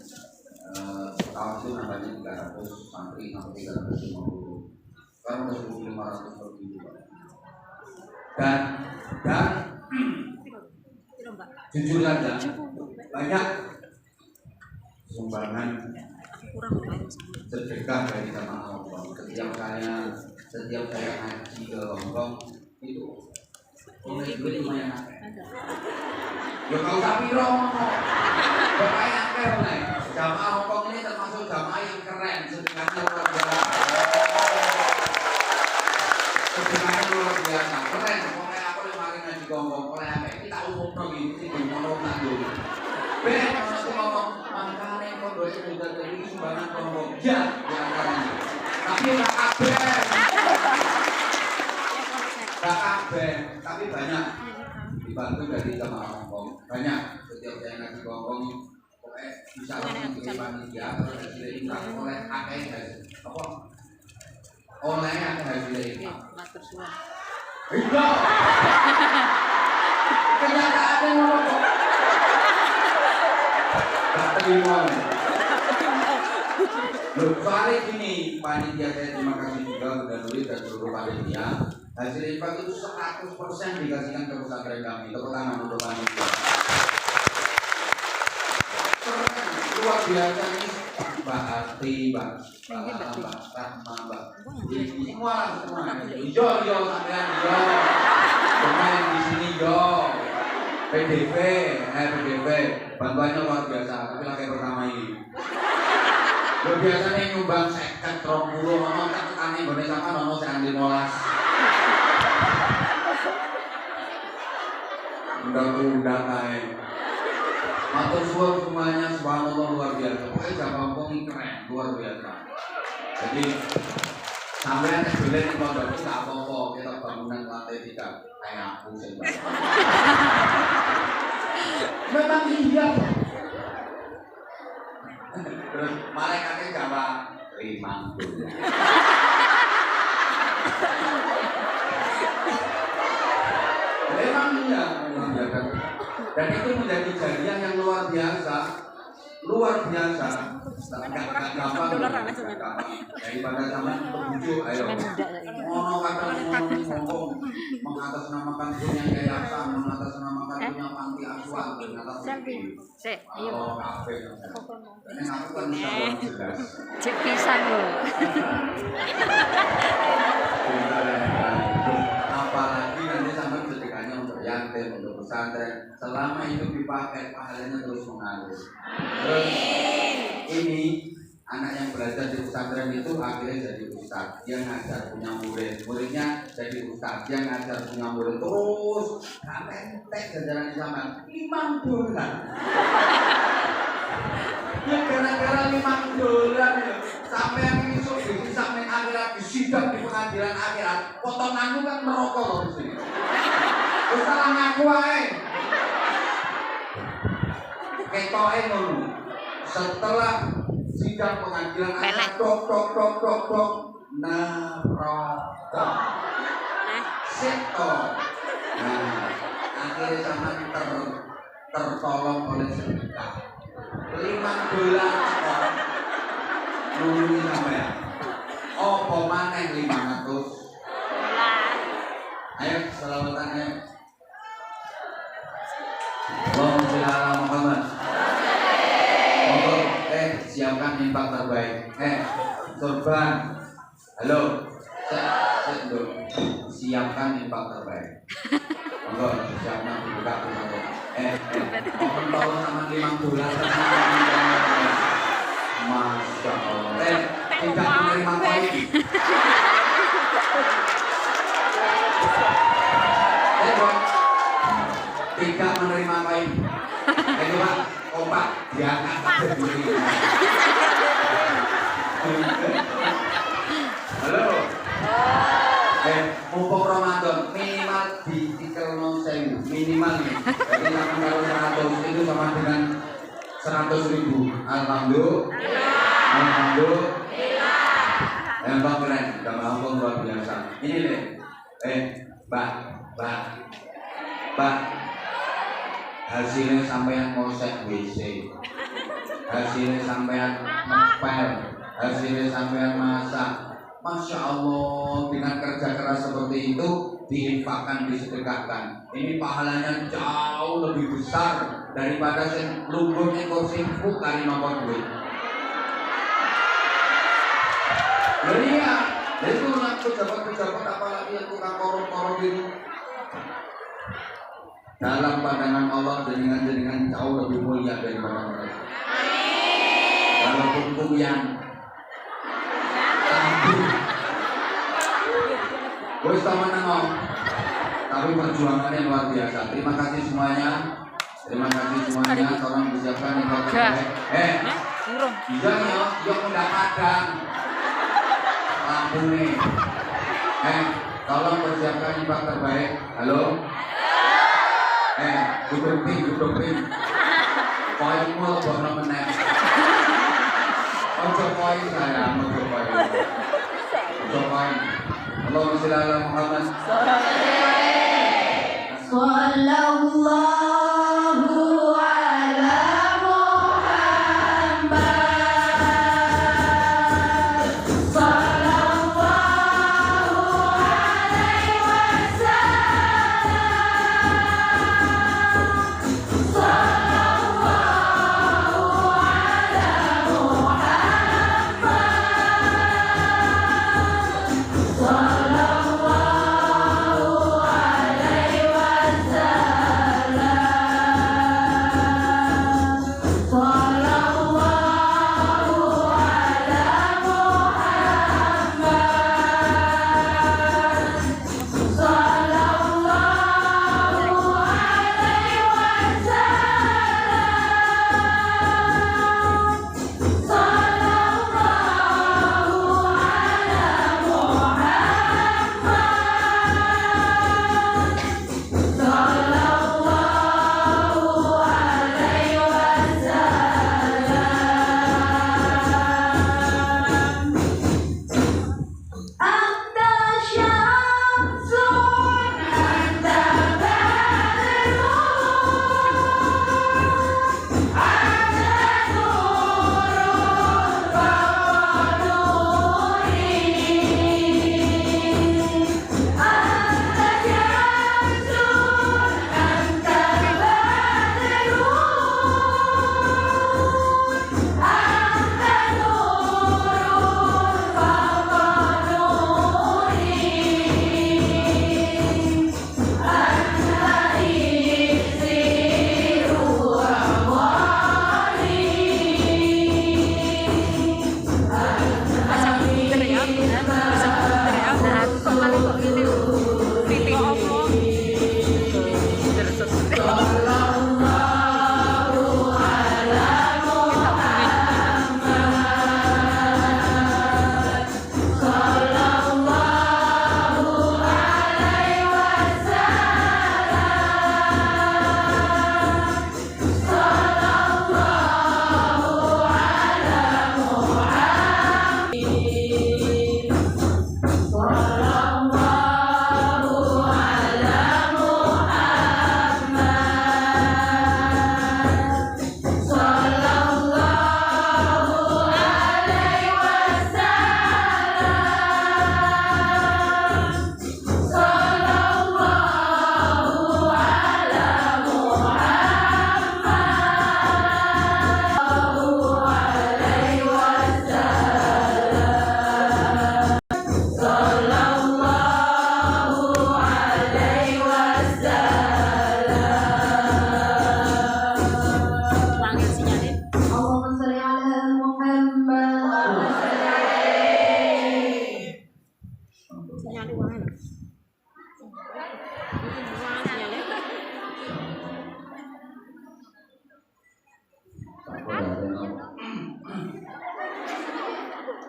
tahun itu nambahnya 300 santri sampai 350. Sekarang udah 1.500 lebih. Dan jujur saja banyak sumbangan sedekah dari jamaah Hongkong. Setiap saya ngaji ke Hongkong itu oleh duit lumayan ada. Ya kau tapi romo, pokoknya akeh oleh. Jamaah Hongkong ini termasuk jamaah yang keren, sedekahnya luar biasa. Sedekahnya luar biasa, keren. Pokoknya aku kemarin ngaji ke Hongkong oleh apa? Kita umum ini sih ngomong nanggung. Ben, aku ngomong makane kok doa sudah jadi sumbangan Hongkong. Ya, diantaranya. Tapi nggak kabeh, tapi banyak dibantu dari jamaah Hongkong. Banyak setiap saya ngaji ke Hongkong, pokoknya bisa langsung kirim panitia atau hasil infak oleh akeh apa? Oleh akeh hasil infak. Iya. Kenyataannya ngomong kok. Tak terima. Soalnya gini, panitia saya terima kasih juga Bunda Nuri dan seluruh panitia. Hasil infak itu 100% dikasihkan ke pesantren kami. Tepuk tangan untuk panitia. Luar biasa ini Mbak Ati, Mbak Rahma, Mbak semua yo sampean yo. Pemain di sini yo. PDP bantuannya luar biasa, tapi lagi pertama ini. Luar biasanya nyumbang 50 ono tak tekane nggone sama ono 15. Undang-undang kae. Matur suwun semuanya, subhanallah luar biasa. Pokoknya jamaah Hongkong ini keren, luar biasa. Jadi sampai beli di pondok itu tak apa-apa, kita bangunan lantai 3 kayak aku sih. Memang iya. Terus malaikatnya jawab rimang dulu. Memang iya. Dan itu menjadi jadian yang luar biasa. Enggak gampang daripada zaman berbujuk. Ayo ngomong mengatasnamakan punya yayasan, mengatasnamakan punya panti asuhan, kalau kafe dan aku kan bisa jelas cek pisan loh. Apalagi nanti sampai sedekahnya untuk yatim, untuk pesantren, selama itu dipakai pahalanya terus mengalir. Terus ini anak yang belajar di pesantren itu akhirnya jadi ustaz. Dia ngajar punya murid, muridnya jadi ustaz. Dia ngajar punya murid terus sampai entek jajaran di zaman 5 bulan. Ya gara-gara 5 bulan itu sampai yang ini sampai akhirat disidang di pengadilan akhirat. Potonganmu kan merokok loh di sini. Terus salah ngaku aja. Ketoke ngono. Setelah sidang pengadilan akhirat dok neraka. Seto. Nah, akhirnya sama tertolong oleh sedekah. 5 bulan kok. Nunggu sampai. Apa maneh 500? Ayo selawatan ayo. Allahumma sholli ala Muhammad. Siapkan infak terbaik. Sorban. Halo. Siapkan infak terbaik. Monggo siapkan dibuka dulu. Open tahun sama 5 bulan. Masya Allah. Tidak menerima koin. Tidak menerima koin. Pak, kompak diangkat berdiri. Halo. Mumpung Ramadan minimal di Tikelno 1000 minimal nih. Jadi sama kalau 100 itu sama dengan 100.000. Alhamdulillah. Alhamdulillah. Mbak keren, udah mampu luar biasa. Ini deh. Mbak. Hasilnya sampean ngosek WC, hasilnya sampean ngepel, hasilnya sampean masak. Masya Allah, dengan kerja keras seperti itu diinfakkan, disedekahkan. Ini pahalanya jauh lebih besar daripada yang lumpurnya kursi kali nomor duit. Iya, itu lah pejabat-pejabat apalagi yang tukang korup-korup itu. Dalam pandangan Allah jenengan jauh lebih mulia daripada mereka. Walaupun kuyan, wes teman-teman, tapi perjuangannya luar biasa. Terima kasih semuanya. Tolong disiapkan infak terbaik. Iya ya, yuk udah padang. Lampu nih. Tolong persiapkan infak terbaik. Halo. Duduk ping. Koinmu lebih meneh. Ojo koin sayang, ojo koin. Allahumma sholli ala Muhammad. Sallallahu ala Muhammad. Sallallahu alaihi wasallam.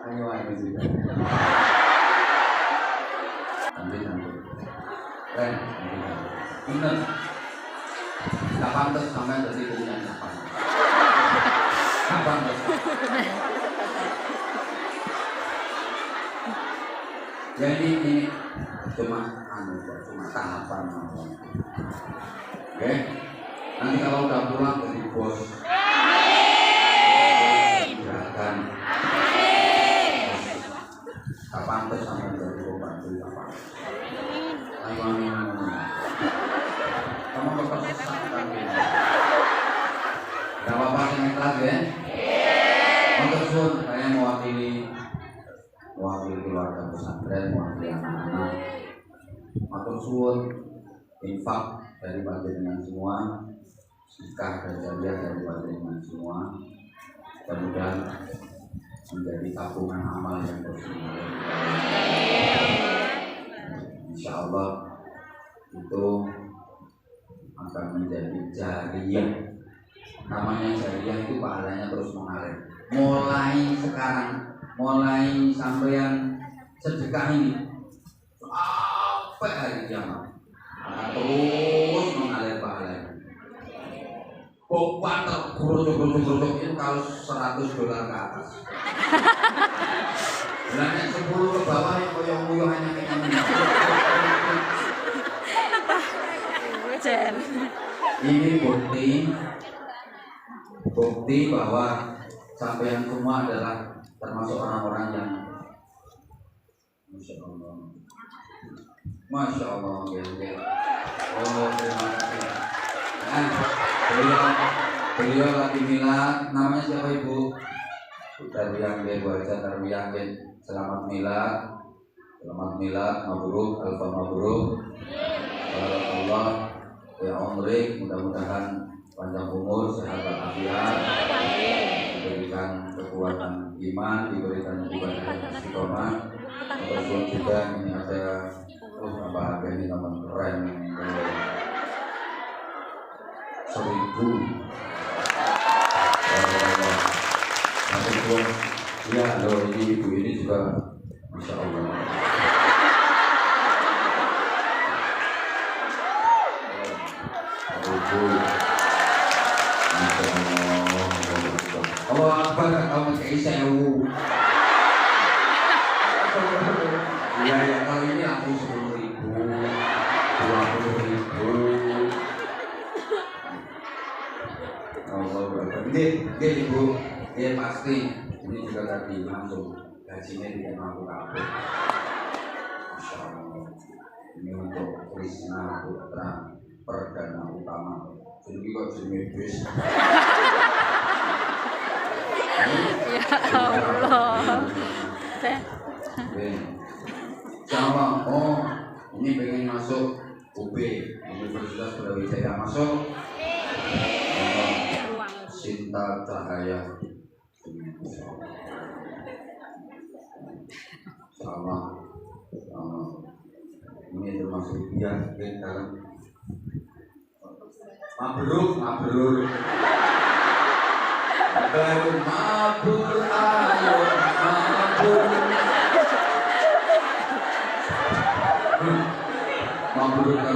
Ayo juga. Ambil. Ren, bener. Gak pantas sampai jadi punya siapa. Gak pantas. Ya ini cuma tahapan. Oke. Nanti kalau udah pulang jadi bos. Silakan. Gak pantas sampai jadi pembantu apa. Ayo. Kamu bakal sesatkan ini. Gak apa-apa yang ikhlas ya. Untuk sun, saya mewakili keluarga pesantren, mewakili anak-anak. Matur suwun infak dari panjenengan semua, sedekah dan jariah dari panjenengan semua. Mudah-mudahan menjadi tabungan amal yang terus mengalir. Insya Allah itu akan menjadi jariah. Namanya jariah itu pahalanya terus mengalir. Mulai sekarang, mulai sampean sedekah ini sampai hari kiamat akan terus mengalir pahalanya. Beban tergeruduk itu kalau $100 ke atas. Bilangnya 10 ke bawah yang koyong-koyong hanya kayak ini bukti bahwa sampean semua adalah termasuk orang-orang yang Masya Allah ya. Oh terima kasih. Beliau lagi milad, namanya siapa ibu? Tarwiyah Bu Haja Tarwiyah. Selamat milad, mabruk, alfa mabruk. Barakallah ya umrik, mudah-mudahan panjang umur, sehat walafiat, diberikan kekuatan iman, diberikan ibadah istiqomah. Terus juga ini ada apa ini teman keren 1000. Ya, loh ini ibu ini juga Masya Allah. Allah Akbar, kalau pakai sewu. Ya, kalau ini aku 10.000, 20.000. Allah Akbar. Dia ibu, dia pasti ini juga tadi langsung gajinya tidak mampu kabur. Masya Allah. Ini untuk Krishna Putra Perdana Utama. Jadi kok jenis bis. Ya Allah. Sama, oh ini pengen masuk UB, Universitas Brawijaya, masuk. Sinta Cahaya. Sama. Ini termasuk dia dalam mabrur ayo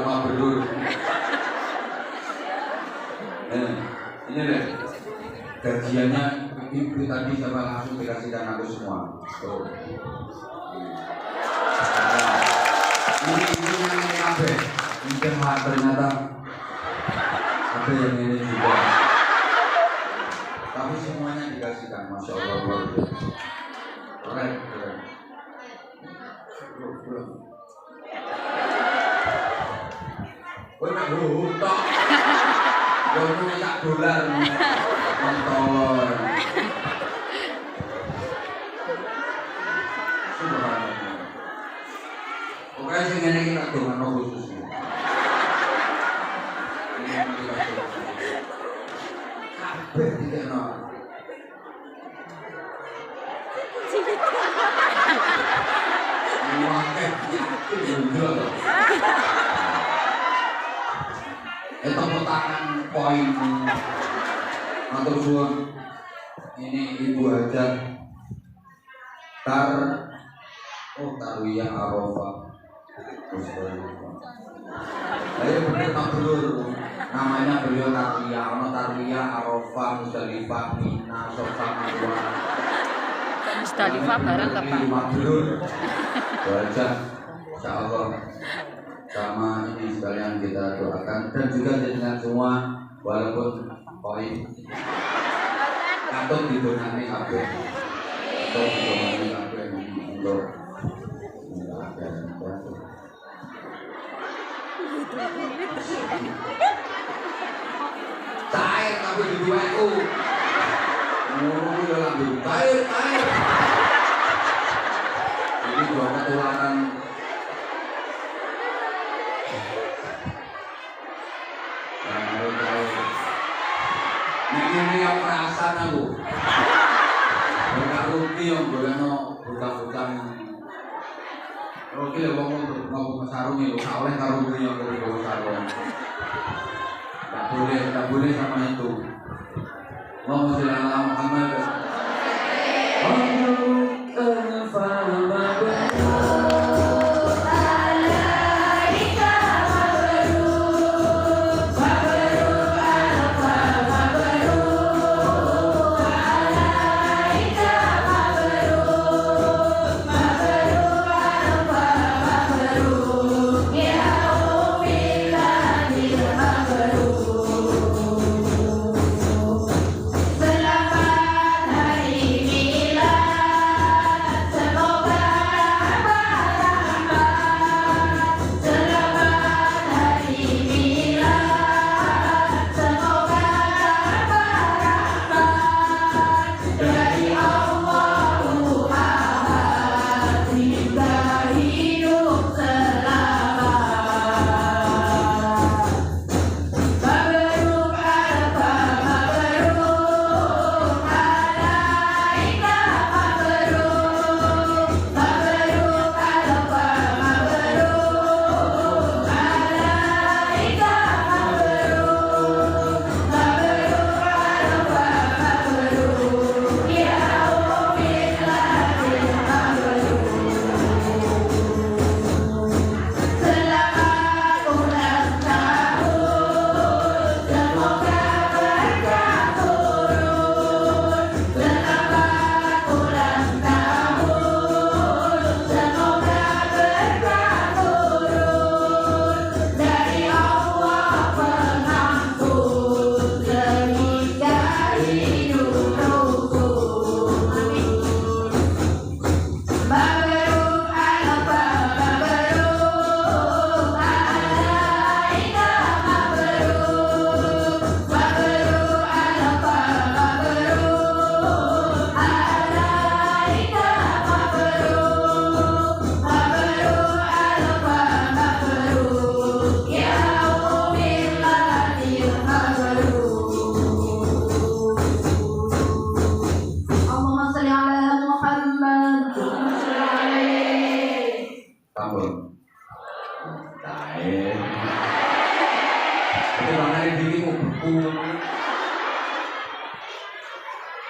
mabrur. Ini deh gajiannya ibu tadi sama langsung dikasihkan aku semua. Ini apa? Ini ternyata ada yang ini juga. Tapi semuanya dikasihkan, Masya Allah luar biasa. Keren. Kowe nek hutok. Yo minta dolar. Motor. Subhanallah. Pokoknya sing ngene iki tak dongano khusus. Kabeh dikene. Tepuk tangan poin. Matur suwun. Ini Ibu Haja Tarwiyah Arafah. Ayo bener mabrur. Namanya beliau Tarwiyah. Ono Tarwiyah Arafah, Musdalifah, Mina, Safa, Marwah. Musdalifah bareng ke Pak. Mabrur. Wajah insyaallah sama ini sekalian kita doakan dan juga dengan semua walaupun poin katut didonani kabeh. Katut didonani kabeh untuk cair tapi di duweku. Ngono ya lambe cair. Ini dua ketularan. Ini yang perasaan aku. Bukan rugi yang bolehno bukan. Oke, ngomong sarung itu, tak oleh karung yang dari bawah sarung. Tak boleh sama itu. Allahumma sholli ala Muhammad.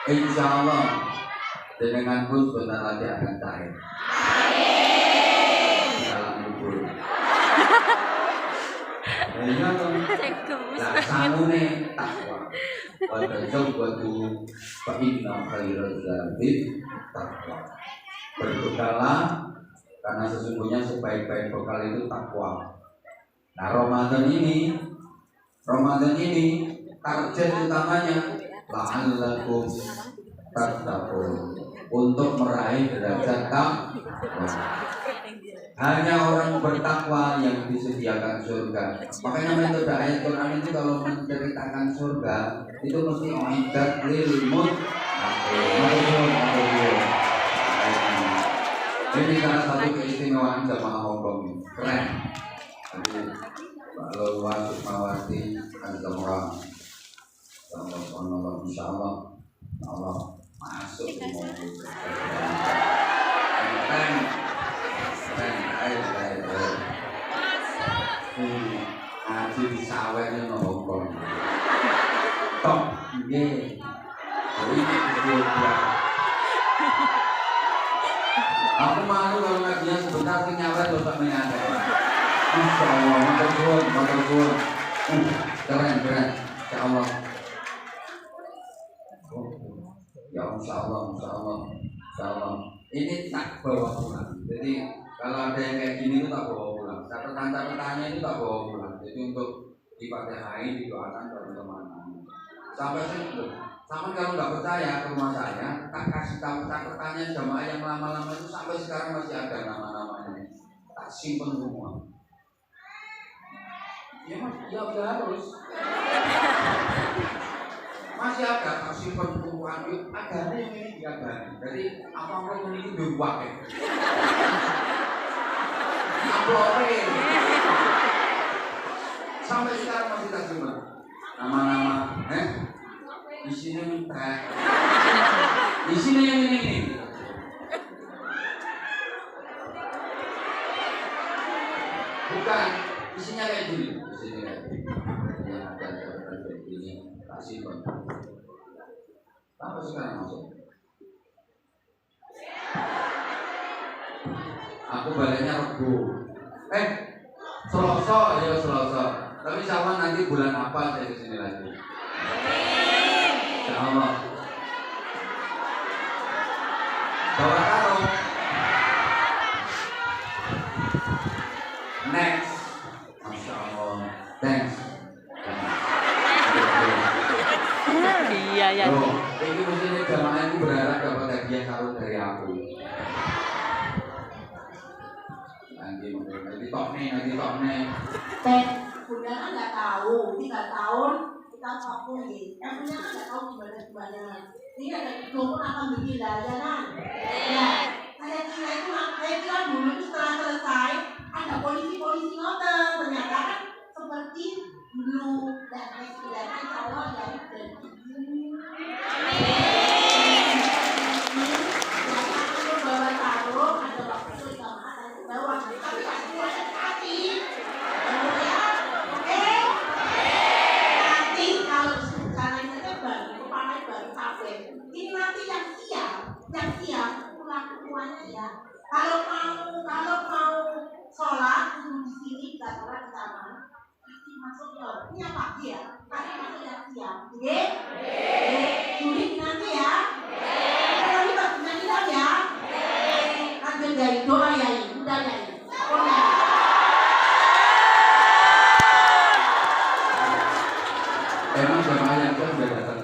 Insya Allah dengan pun sebentar lagi akan cair dalam kubur. Nah, sanune takwa. Pada jawabatu fa'inna khairal zadi takwa. Berbekalah karena sesungguhnya sebaik-baik bekal itu takwa. Nah, Ramadan ini target utamanya la'allakum tattaqun, untuk meraih derajat takwa. Hanya orang bertakwa yang disediakan surga. Makanya metode ayat Quran itu kalau menceritakan surga itu mesti uiddat lil muttaqin. Ini salah satu keistimewaan jamaah Hongkong ini. Keren. Jadi Pak Lulwa Sukmawati Antamura Allah insyaallah Allah masuk di mobil. Keren. Ayo. Ngaji di sawah ini Hongkong. Tok, ini. Ini Aku malu kalau ngajinya sebentar sih nyawet loh Pak Menyata. Masya Allah, matur suwun. Keren. Insya Allah. Ya Insya Allah. Ini tak bawa pulang. Jadi kalau ada yang kayak gini itu tak bawa pulang. Catatan-catatannya itu tak bawa pulang. Jadi untuk dipakai didoakan teman-teman. Sampai situ. Sama kalau nggak percaya ke rumah saya, tak kasih tahu catatannya jamaah yang lama-lama itu sampai sekarang masih ada nama-namanya. Tak simpen semua. Ya harus. Masih ada tak simpen kumpulan itu. Ada yang ini diagani. Jadi apa-apa ini dibuat. Uploadin. Sampai sekarang masih tak simpen. Nama-nama, di sini teh, di sini yang ini. Bukan, isinya kayak gini. Di sini kayak gini. Yang ada kayak gini. Kasih pun. Apa sekarang masuk? Aku baliknya Rebo. Selasa. Tapi sama nanti bulan apa saya kesini lagi. Insya Allah. Bawa taruh. Next. Masya Allah. Thanks. Iya ya. Loh, ini mestinya jamaah itu berharap dapat hadiah karun dari aku. Nanti tok nih. Bunda kan nggak tahu, 3 tahun kita vakum nih. Bunda kan nggak tahu gimana. Ini ada dukun akan bikin layanan. Ya, saya kira dulu itu setelah selesai ada polisi ngotot. Ternyata kan seperti dulu dan istilahnya Allah yang dari ini. Aku bawa taruh ada waktu sama ada bawa tapi aku ada kaki. Ini nanti yang siap pulang ya. Kalau mau sholat di sini kita sholat di taman, kasih masuk ya. Ini apa dia? Kasih masuk yang siap, oke? Sulit nanti ya. Kalau kita bisa ya. Lanjut dari doa ya, udah ya. Emang jamaah yang sudah datang.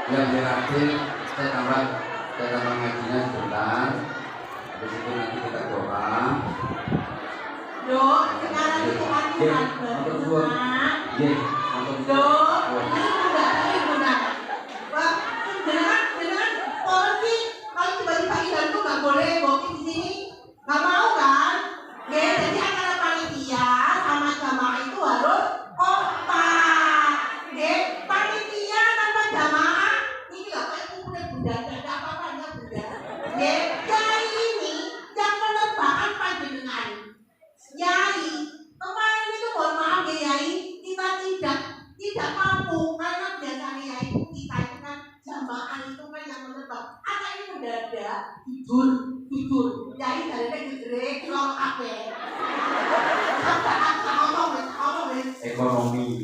Yang terakhir saya tambah ngajinya sebentar. Habis itu nanti kita doa. Sekarang itu aturan bersama. Dengan polisi kalau tiba-tiba hilang tuh nggak boleh walking di sini, nggak mau kan? Jadi antara panitia sama jamaah itu harus kompak. Panitia tanpa jamaah ini nggak kayak kumpulan bunda, ada apa-apanya bunda. Yai ini yang menerbangkan panjenengan. Yai, kemarin itu mohon maaf ya Yai, kita tidak mampu karena biasanya Yai kita itu kan jamaah itu kan yang menerbang. Ada ini mendadak tidur. Yai dari gede kalau kafe. Ngomong ekonomi.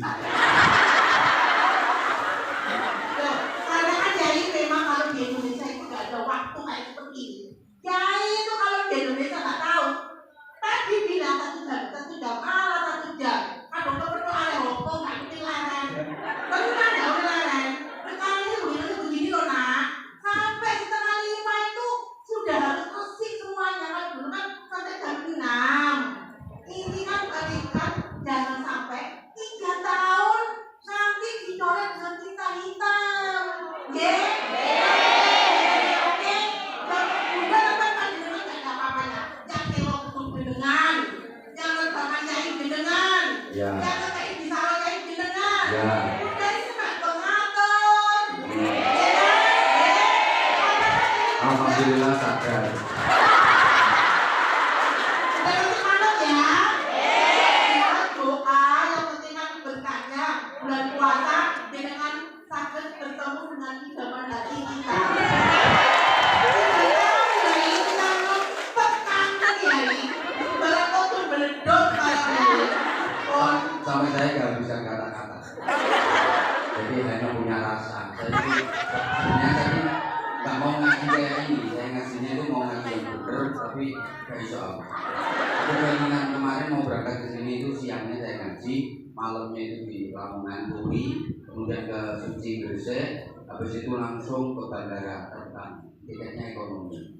Karena kan Yai memang kalau di Indonesia itu nggak ada waktu kayak seperti ini. Yai itu kalau di Indonesia nggak tahu. Tadi bilang 1 jam, 1 jam, 1 jam. Kalau perlu ada hukum nggak mungkin larang. bulan puasa dengan sakit bertemu dengan idaman hati kita. Sampai saya nggak bisa kata-kata, jadi hanya punya rasa. Sebenarnya tadi nggak mau ngaji kayak ini, saya ngasihnya itu mau ngaji yang bener, tapi nggak bisa apa. Aku keinginan kemarin mau berangkat ke sini itu siangnya saya ngaji, malamnya itu di Lamongan Turi, kemudian ke Suci Gresik, habis itu langsung ke bandara terbang, tiketnya ekonomi.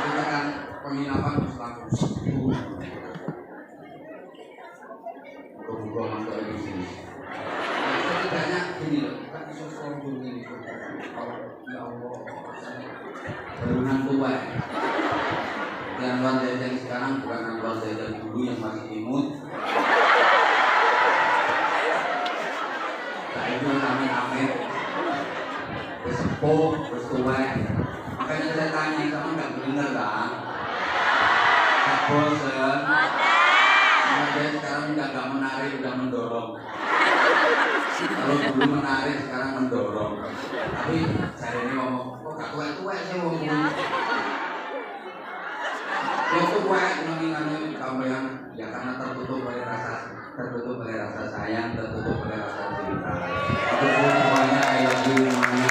Kita kan penginapan langsung buka masuk di sini. Setidaknya gini loh, kita bisa sombong ini. Ya Allah, berunan tua. Dan Anwar Zaidang sekarang bukan Anwar Zaidang dulu yang masih imut. Nah itu amit-amit bersepuh, bersuai. Makanya saya tanya, kamu nggak bener kan? Nggak bosan? Karena dia sekarang nggak menarik, udah mendorong. Kalau dulu menarik, sekarang mendorong. Tapi saya ini ngomong, kok gak tua-tua sih ngomong. Ya tua, ngomong kamu yang ya karena tertutup oleh rasa sayang, tertutup oleh rasa cinta. Itu semuanya kayak gimana?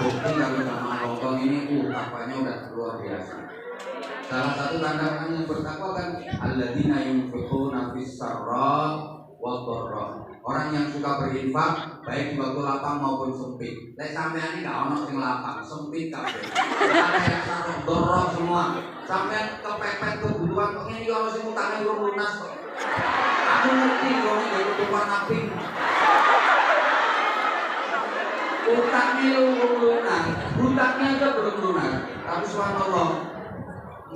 Bukti kalau sama Hongkong ini apanya udah luar biasa. Salah satu tanda orang yang bertakwa kan alladzina yunfiquna fis sarra wad dharra. Orang yang suka berinfak baik di waktu lapang maupun sempit. Lek sampean iki gak ono sing lapang, sempit kabeh. Kayak sarra dharra semua. Sampean kepepet kebutuhan kok ngene ono sing utangnya belum lunas kok. Aku ngerti kok iki kebutuhan nabi. Utangnya belum lunas, hutangnya aja belum lunas. Tapi subhanallah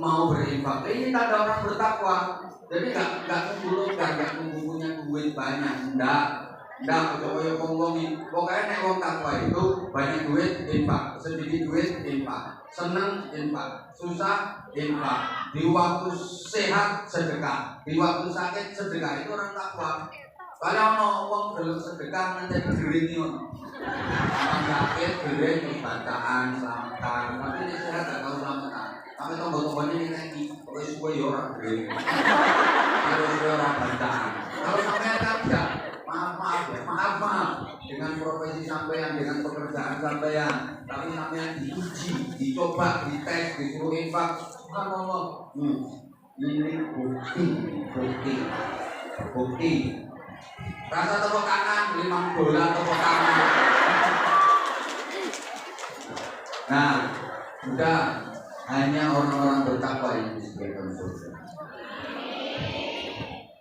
mau berinfak. Ini tanda orang bertakwa. Jadi nggak menggulungkan, nggak punya duit banyak, nggak coba ngomongin. Pokoknya nek wong takwa itu banyak duit infak, sedikit duit infak, seneng infak, susah infak. Di waktu sehat sedekah, di waktu sakit sedekah, itu orang takwa. Kalau mau uang belum sedekah menjadi gering ono. Sakit gering bacaan selamatan, tapi ini sehat gak tahu selamatan. Tapi tombol-tombolnya ini lagi, pokoknya semua ya orang gering. Kalau semua orang bacaan. Kalau sampai tidak, maaf dengan profesi sampean, dengan pekerjaan sampean, tapi sampean diuji, dicoba, dites, disuruh infak. Subhanallah. Ini bukti. Rasa tepuk kanan, $5 tepuk kanan. Nah, sudah hanya orang-orang bertakwa yang disediakan surga.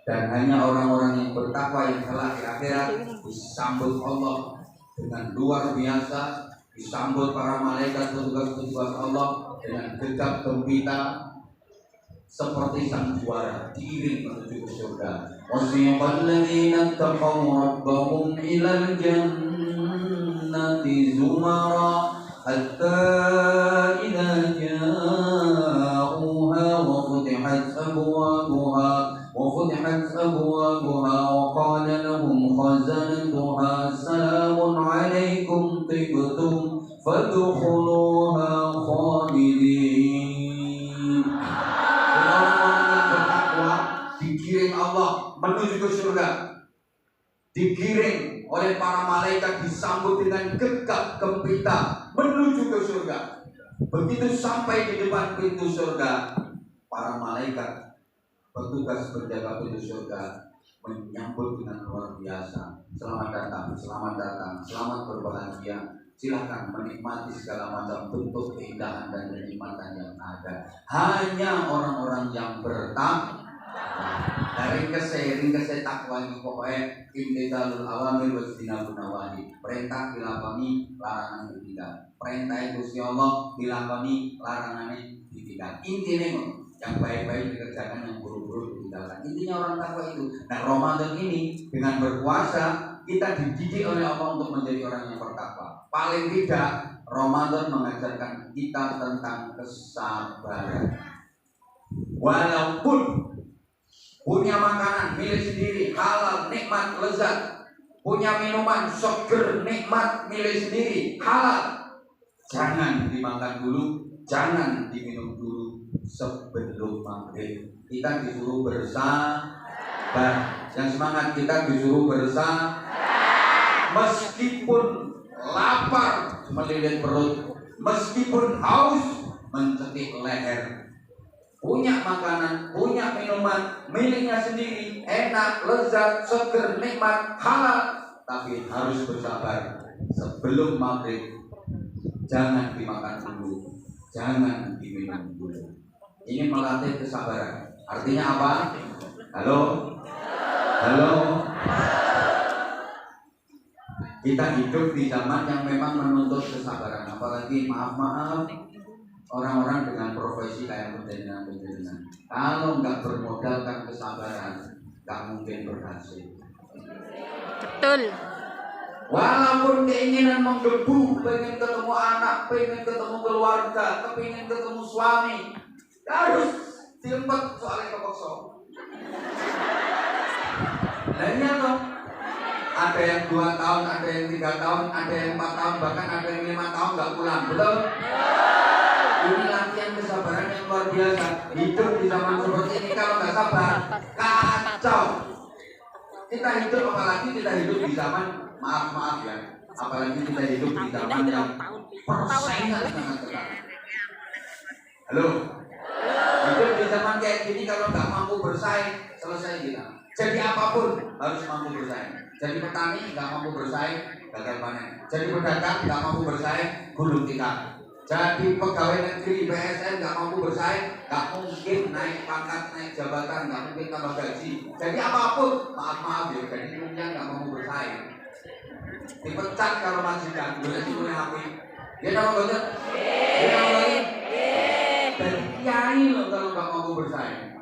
Dan hanya orang-orang yang bertakwa yang kelak di akhirat disambut Allah dengan luar biasa, disambut para malaikat petugas-petugas Allah dengan gegap gempita seperti sang juara diiring menuju ke surga. Wasiqal ladzina taqaw rabbahum ilal jannati zumara hatta idza ja'uha wa futihat abwabuha wa qala lahum khazanatuha salamun 'alaikum tibtum fadkhuluha khalidin. Digiring Allah menuju ke surga, digiring oleh para malaikat, disambut dengan gegap gempita menuju ke surga. Begitu sampai di depan pintu surga, para malaikat petugas penjaga pintu surga menyambut dengan luar biasa. Selamat datang, selamat berbahagia. Silakan menikmati segala macam bentuk keindahan dan kenikmatan yang ada. Hanya orang-orang yang bertakwa. Dari kese takwa itu pokoknya imtithalul awamir wa ijtinabun nawahi. Perintah dilakoni, larangan ditinggal. Perintah Gusti Allah dilakoni, larangannya ditinggal. Intinya yang baik-baik dikerjakan, yang buruk-buruk ditinggalkan. Intinya orang takwa itu. Nah, Ramadan ini dengan berpuasa kita dididik oleh Allah untuk menjadi orang yang bertakwa. Paling tidak Ramadan mengajarkan kita tentang kesabaran. Walaupun punya makanan milik sendiri, halal, nikmat, lezat, punya minuman seger, nikmat, milik sendiri, halal, jangan dimakan dulu, jangan diminum dulu sebelum maghrib. Kita disuruh bersabar. Yang semangat, kita disuruh bersabar. Meskipun lapar melilit perut, meskipun haus mencekik leher, punya makanan, punya minuman miliknya sendiri, enak, lezat, seger, nikmat, halal, tapi harus bersabar. Sebelum maghrib jangan dimakan dulu, jangan diminum dulu. Ini melatih kesabaran. Artinya apa? Halo? Halo? Kita hidup di zaman yang memang menuntut kesabaran. Apalagi maaf-maaf orang-orang dengan profesi kayak penjaringan. Kalau nggak bermodalkan kesabaran, nggak mungkin berhasil. Betul. Walaupun keinginan menggebu, pengen ketemu anak, pengen ketemu keluarga, pengen ketemu suami, harus dilempet soalnya kekosong. Lainnya dong. Ada yang 2 tahun, ada yang 3 tahun, ada yang 4 tahun, bahkan ada yang 5 tahun nggak pulang, betul? Ini latihan kesabaran yang luar biasa. Hidup di zaman seperti ini kalau nggak sabar, kacau. Kita hidup, apalagi kita hidup di zaman, maaf ya, apalagi kita hidup di zaman yang persaingan sangat ketat. Halo? Hidup di zaman kayak gini kalau nggak mampu bersaing, selesai kita. Jadi apapun harus mampu bersaing. Jadi petani nggak mampu bersaing, gagal panen. Jadi pedagang nggak mampu bersaing, gulung tikar. Jadi pegawai negeri PSN nggak mampu bersaing, nggak mungkin naik pangkat, naik jabatan, nggak mungkin tambah gaji. Jadi apapun, maaf ya, jadi punya nggak mampu bersaing. Dipecat kalau majikan, boleh sih punya HP. Dia tahu banget, dia tahu banget. Dan kiai loh kalau nggak mampu bersaing.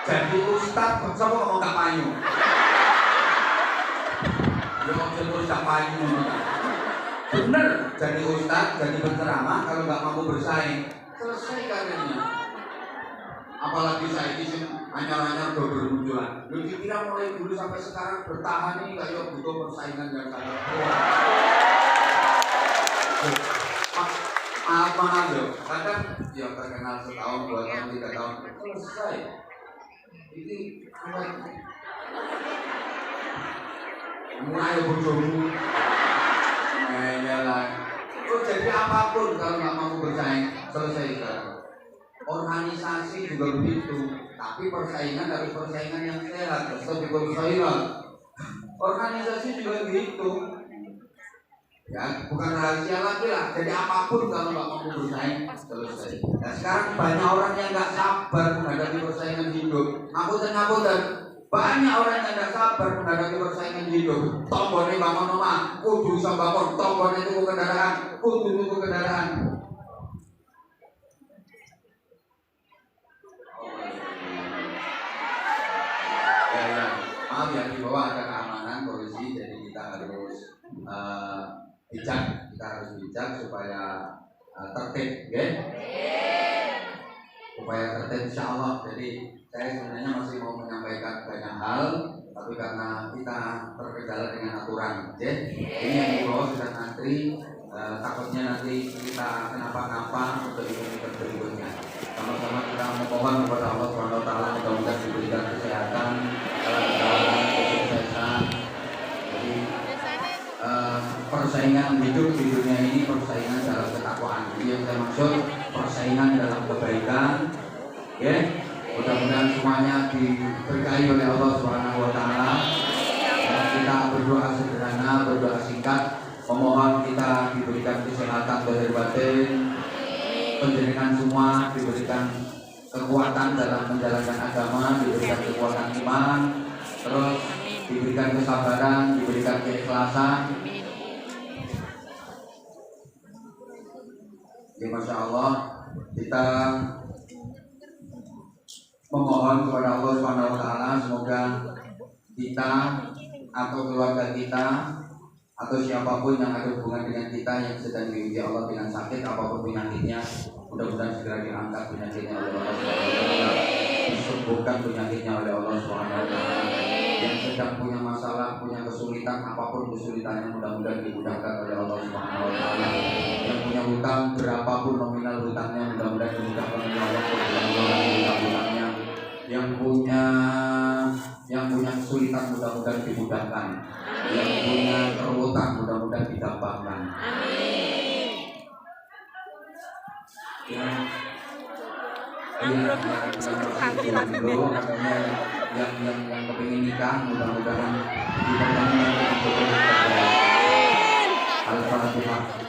Jadi ustaz, siapa ngomong gak payu? Dia ngomong ustaz payu. Bener, jadi ustaz, jadi penceramah kalau gak mampu bersaing, selesai karirnya. Apalagi saya izin hanya bermunculan. Lu dikira mulai dulu sampai sekarang bertahan ini kayak butuh persaingan yang sangat kuat. Maaf loh, kadang ya terkenal setahun, 2 tahun, 3 tahun, selesai. Ini mulai bodohmu, lah. Jadi apapun kalau nggak mampu bersaing, selesai sekarang. Organisasi juga begitu, tapi persaingan harus persaingan yang sehat, seperti persaingan. Organisasi juga begitu. Ya, bukan rahasia lagi lah. Jadi apapun kalau nggak mampu bersaing, selesai. Nah sekarang banyak orang yang nggak sabar menghadapi persaingan hidup. Ngapunten, banyak orang yang nggak sabar menghadapi persaingan hidup. Tombone bangun rumah, kudu bisa bangun. Tombone tuku kendaraan, kudu tuku kendaraan. Ya, maaf ya, di bawah ada keamanan polisi, jadi kita harus bijak supaya tertib, ya. Supaya tertib insya Allah. Jadi saya sebenarnya masih mau menyampaikan banyak hal, tapi karena kita terkendala dengan aturan, ya. Ini yang di bawah sudah ngantri, takutnya nanti kita kenapa-napa untuk event berikutnya. Sama-sama kita memohon kepada Allah SWT, mudah-mudahan diberikan kesehatan, kesuksesan. Jadi persaingan hidup di dunia ini persaingan dalam ketakwaan. Itu yang saya maksud, persaingan dalam kebaikan. Ya, mudah-mudahan semuanya diberkahi oleh Allah Subhanahu wa taala. Kita berdoa sederhana, berdoa singkat, memohon kita diberikan kesehatan lahir batin, penjenengan semua diberikan kekuatan dalam menjalankan agama, diberikan kekuatan iman, terus diberikan kesabaran, diberikan keikhlasan. Ya, Masya Allah, kita memohon kepada Allah Subhanahu wa taala semoga kita atau keluarga kita atau siapapun yang ada hubungan dengan kita yang sedang diuji Allah dengan sakit apapun penyakitnya, mudah-mudahan segera diangkat penyakitnya oleh Allah SWT, disembuhkan penyakitnya oleh Allah SWT. Yang sedang punya masalah, punya kesulitan, apapun kesulitannya mudah-mudahan dimudahkan oleh Allah SWT. Yang punya hutang, berapapun nominal hutangnya mudah-mudahan dimudahkan oleh Allah SWT. Yang punya kesulitan mudah-mudahan dimudahkan. Yang punya kerutan mudah-mudahan digampangkan. Yang kepingin nikah mudah-mudahan dipertemukan dengan jodoh terbaik. Al-Fatihah.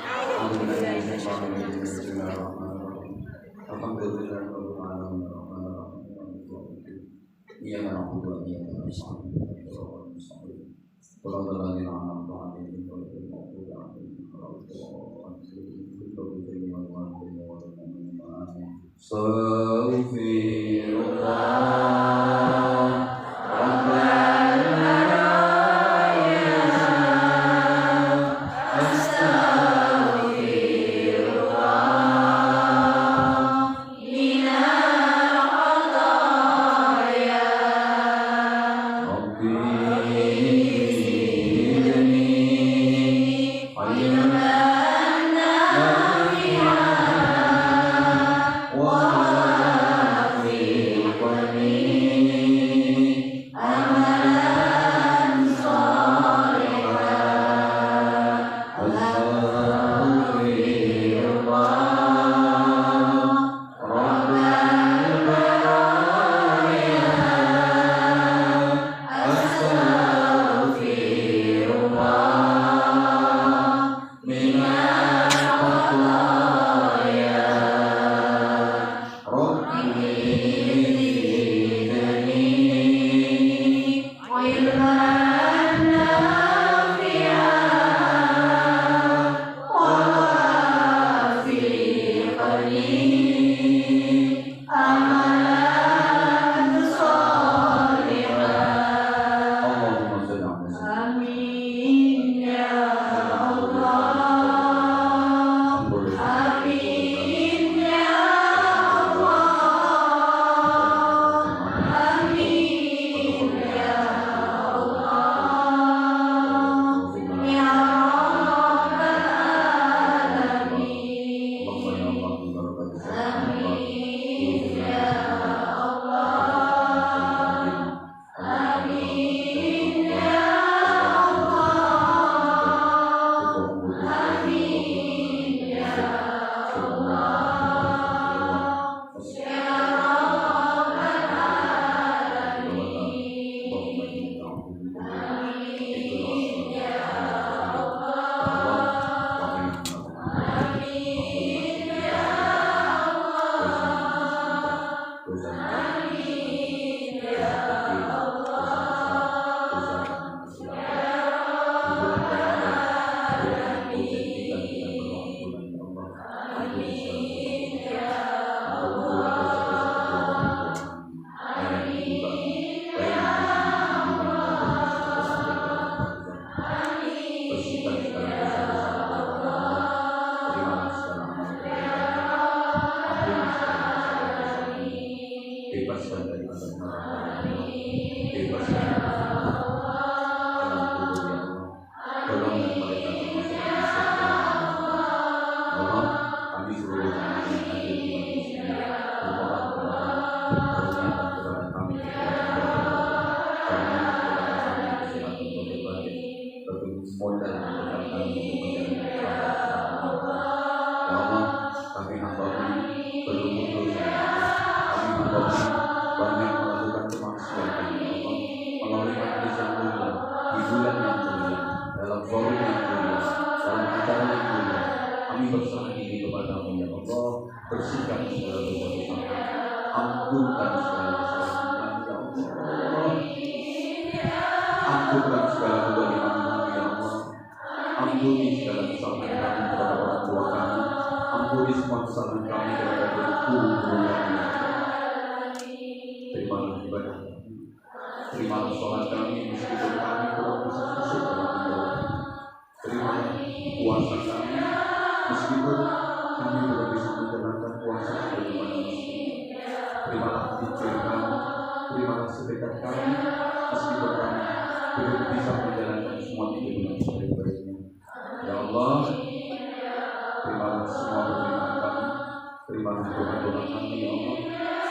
terima doa kami ya Allah.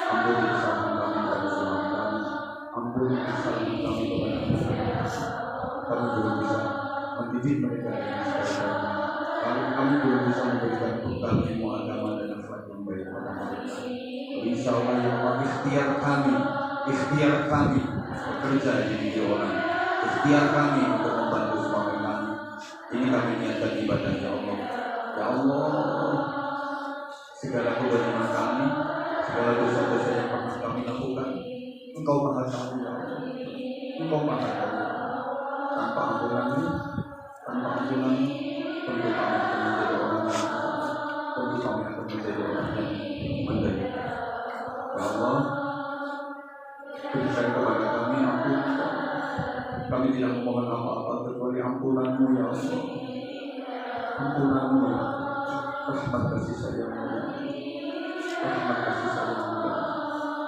Ampuni kesalahan kami kepada suami kami. Ampuni kesalahan kami kepada anak-anak kami. Kami belum bisa mendidik mereka dengan sebaik-baiknya. Kami belum bisa memberikan bekal ilmu agama dan akhlak yang baik kepada mereka. Insya Allah ya Allah, ikhtiar kami bekerja di diri orang, ikhtiar kami untuk membantu suami kami. Ini kami niatkan ibadah ya Allah. Ya Allah, segala kebaikan kami, segala dosa-dosa yang pernah kami lakukan, Engkau Maha Tahu ya Allah. Engkau Maha Tahu. Tanpa ampunanmu, tentu kami akan menjadi orang yang tentu kami akan menjadi orang yang menderita. Ya Allah, berikan kepada kami ampun. Kami tidak memohon apa-apa kecuali ampunanmu ya Allah. Ampunanmu ya Allah. Rahmat kasih sayangmu ya Allah. Rahmat kasih sayangmu ya Allah.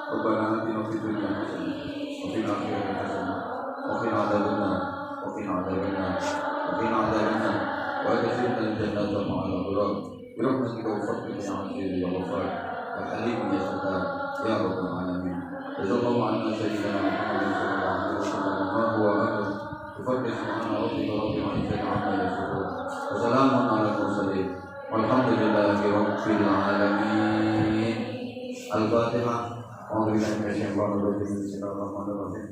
Rabbana atina fid dunya hasanah wa fil akhirati hasanah wa qina adzabannar wa qina adzabannar wa qina adzabannar wa adkhilna al-jannata ma'al abrar bi rahmatika wa fadlika ya aziz ya ghafar ya halim ya sattar ya rabbal alamin. Jazakallahu anna sayyidina Muhammadin sallallahu alaihi wasallam wa huwa ahlu bifadli subhana rabbika rabbil izzati amma yasifun wa salamun alal mursalin walhamdulillahi rabbil alamin. Al-Fatihah. Bismillahirrahmanirrahim.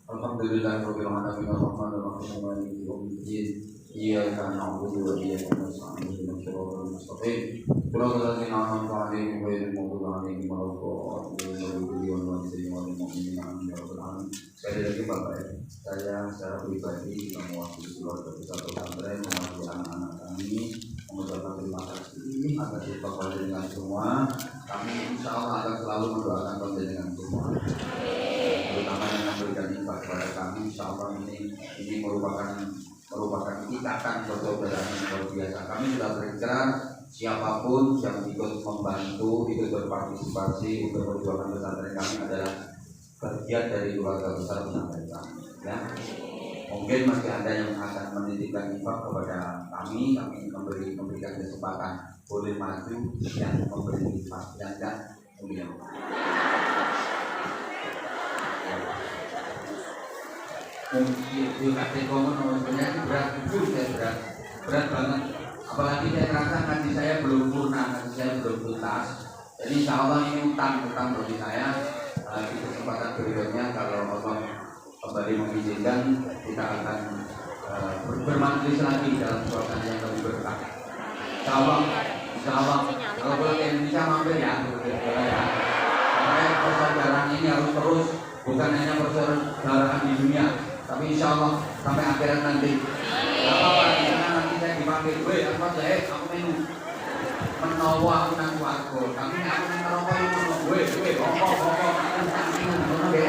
Alhamdulillahirabbil alamin arrahmanirrahim maliki yaumiddin. Iyyaka na'budu wa iyyaka nasta'in ihdinas siratal mustaqim. Siratal ladzina an'amta 'alaihim ghairil maghdubi 'alaihim waladdallin. Sekali lagi Bapak ya, saya secara pribadi mewakili keluarga besar pesantren, mewakili anak-anak kami mengucapkan terima kasih atas Bapak dengan semua. Kami insya Allah akan selalu mendoakan Bapak dengan semua, terutama yang memberikan infak kepada kami. Insya Allah ini merupakan ikatan persaudaraan yang luar biasa. Kami sudah bergerak, siapapun yang ikut membantu, ikut berpartisipasi untuk perjuangan pesantren kami adalah bagian dari keluarga besar pesantren kami. Ya, mungkin masih ada yang akan menitipkan infak kepada kami memberikan kesempatan, boleh maju yang memberi infak, yang enggak kemudian. Kasih komen sebenarnya berat banget. Apalagi saya rasa ngaji saya belum tuntas. Jadi insya Allah ini utang bagi saya. Di kesempatan berikutnya kalau Allah kembali mengizinkan, kita akan bermajelis lagi dalam suasana yang lebih berkah. Insya Allah kalau boleh ke Indonesia mampir ya. Karena persaudaraan ini harus terus, bukan hanya persaudaraan di dunia, tapi insya Allah sampai akhirat nanti. Gak apa-apa, karena nanti saya dipanggil, weh apa saya, aku menawa aku nang warga, tapi aku nang rokok itu, weh, rokok.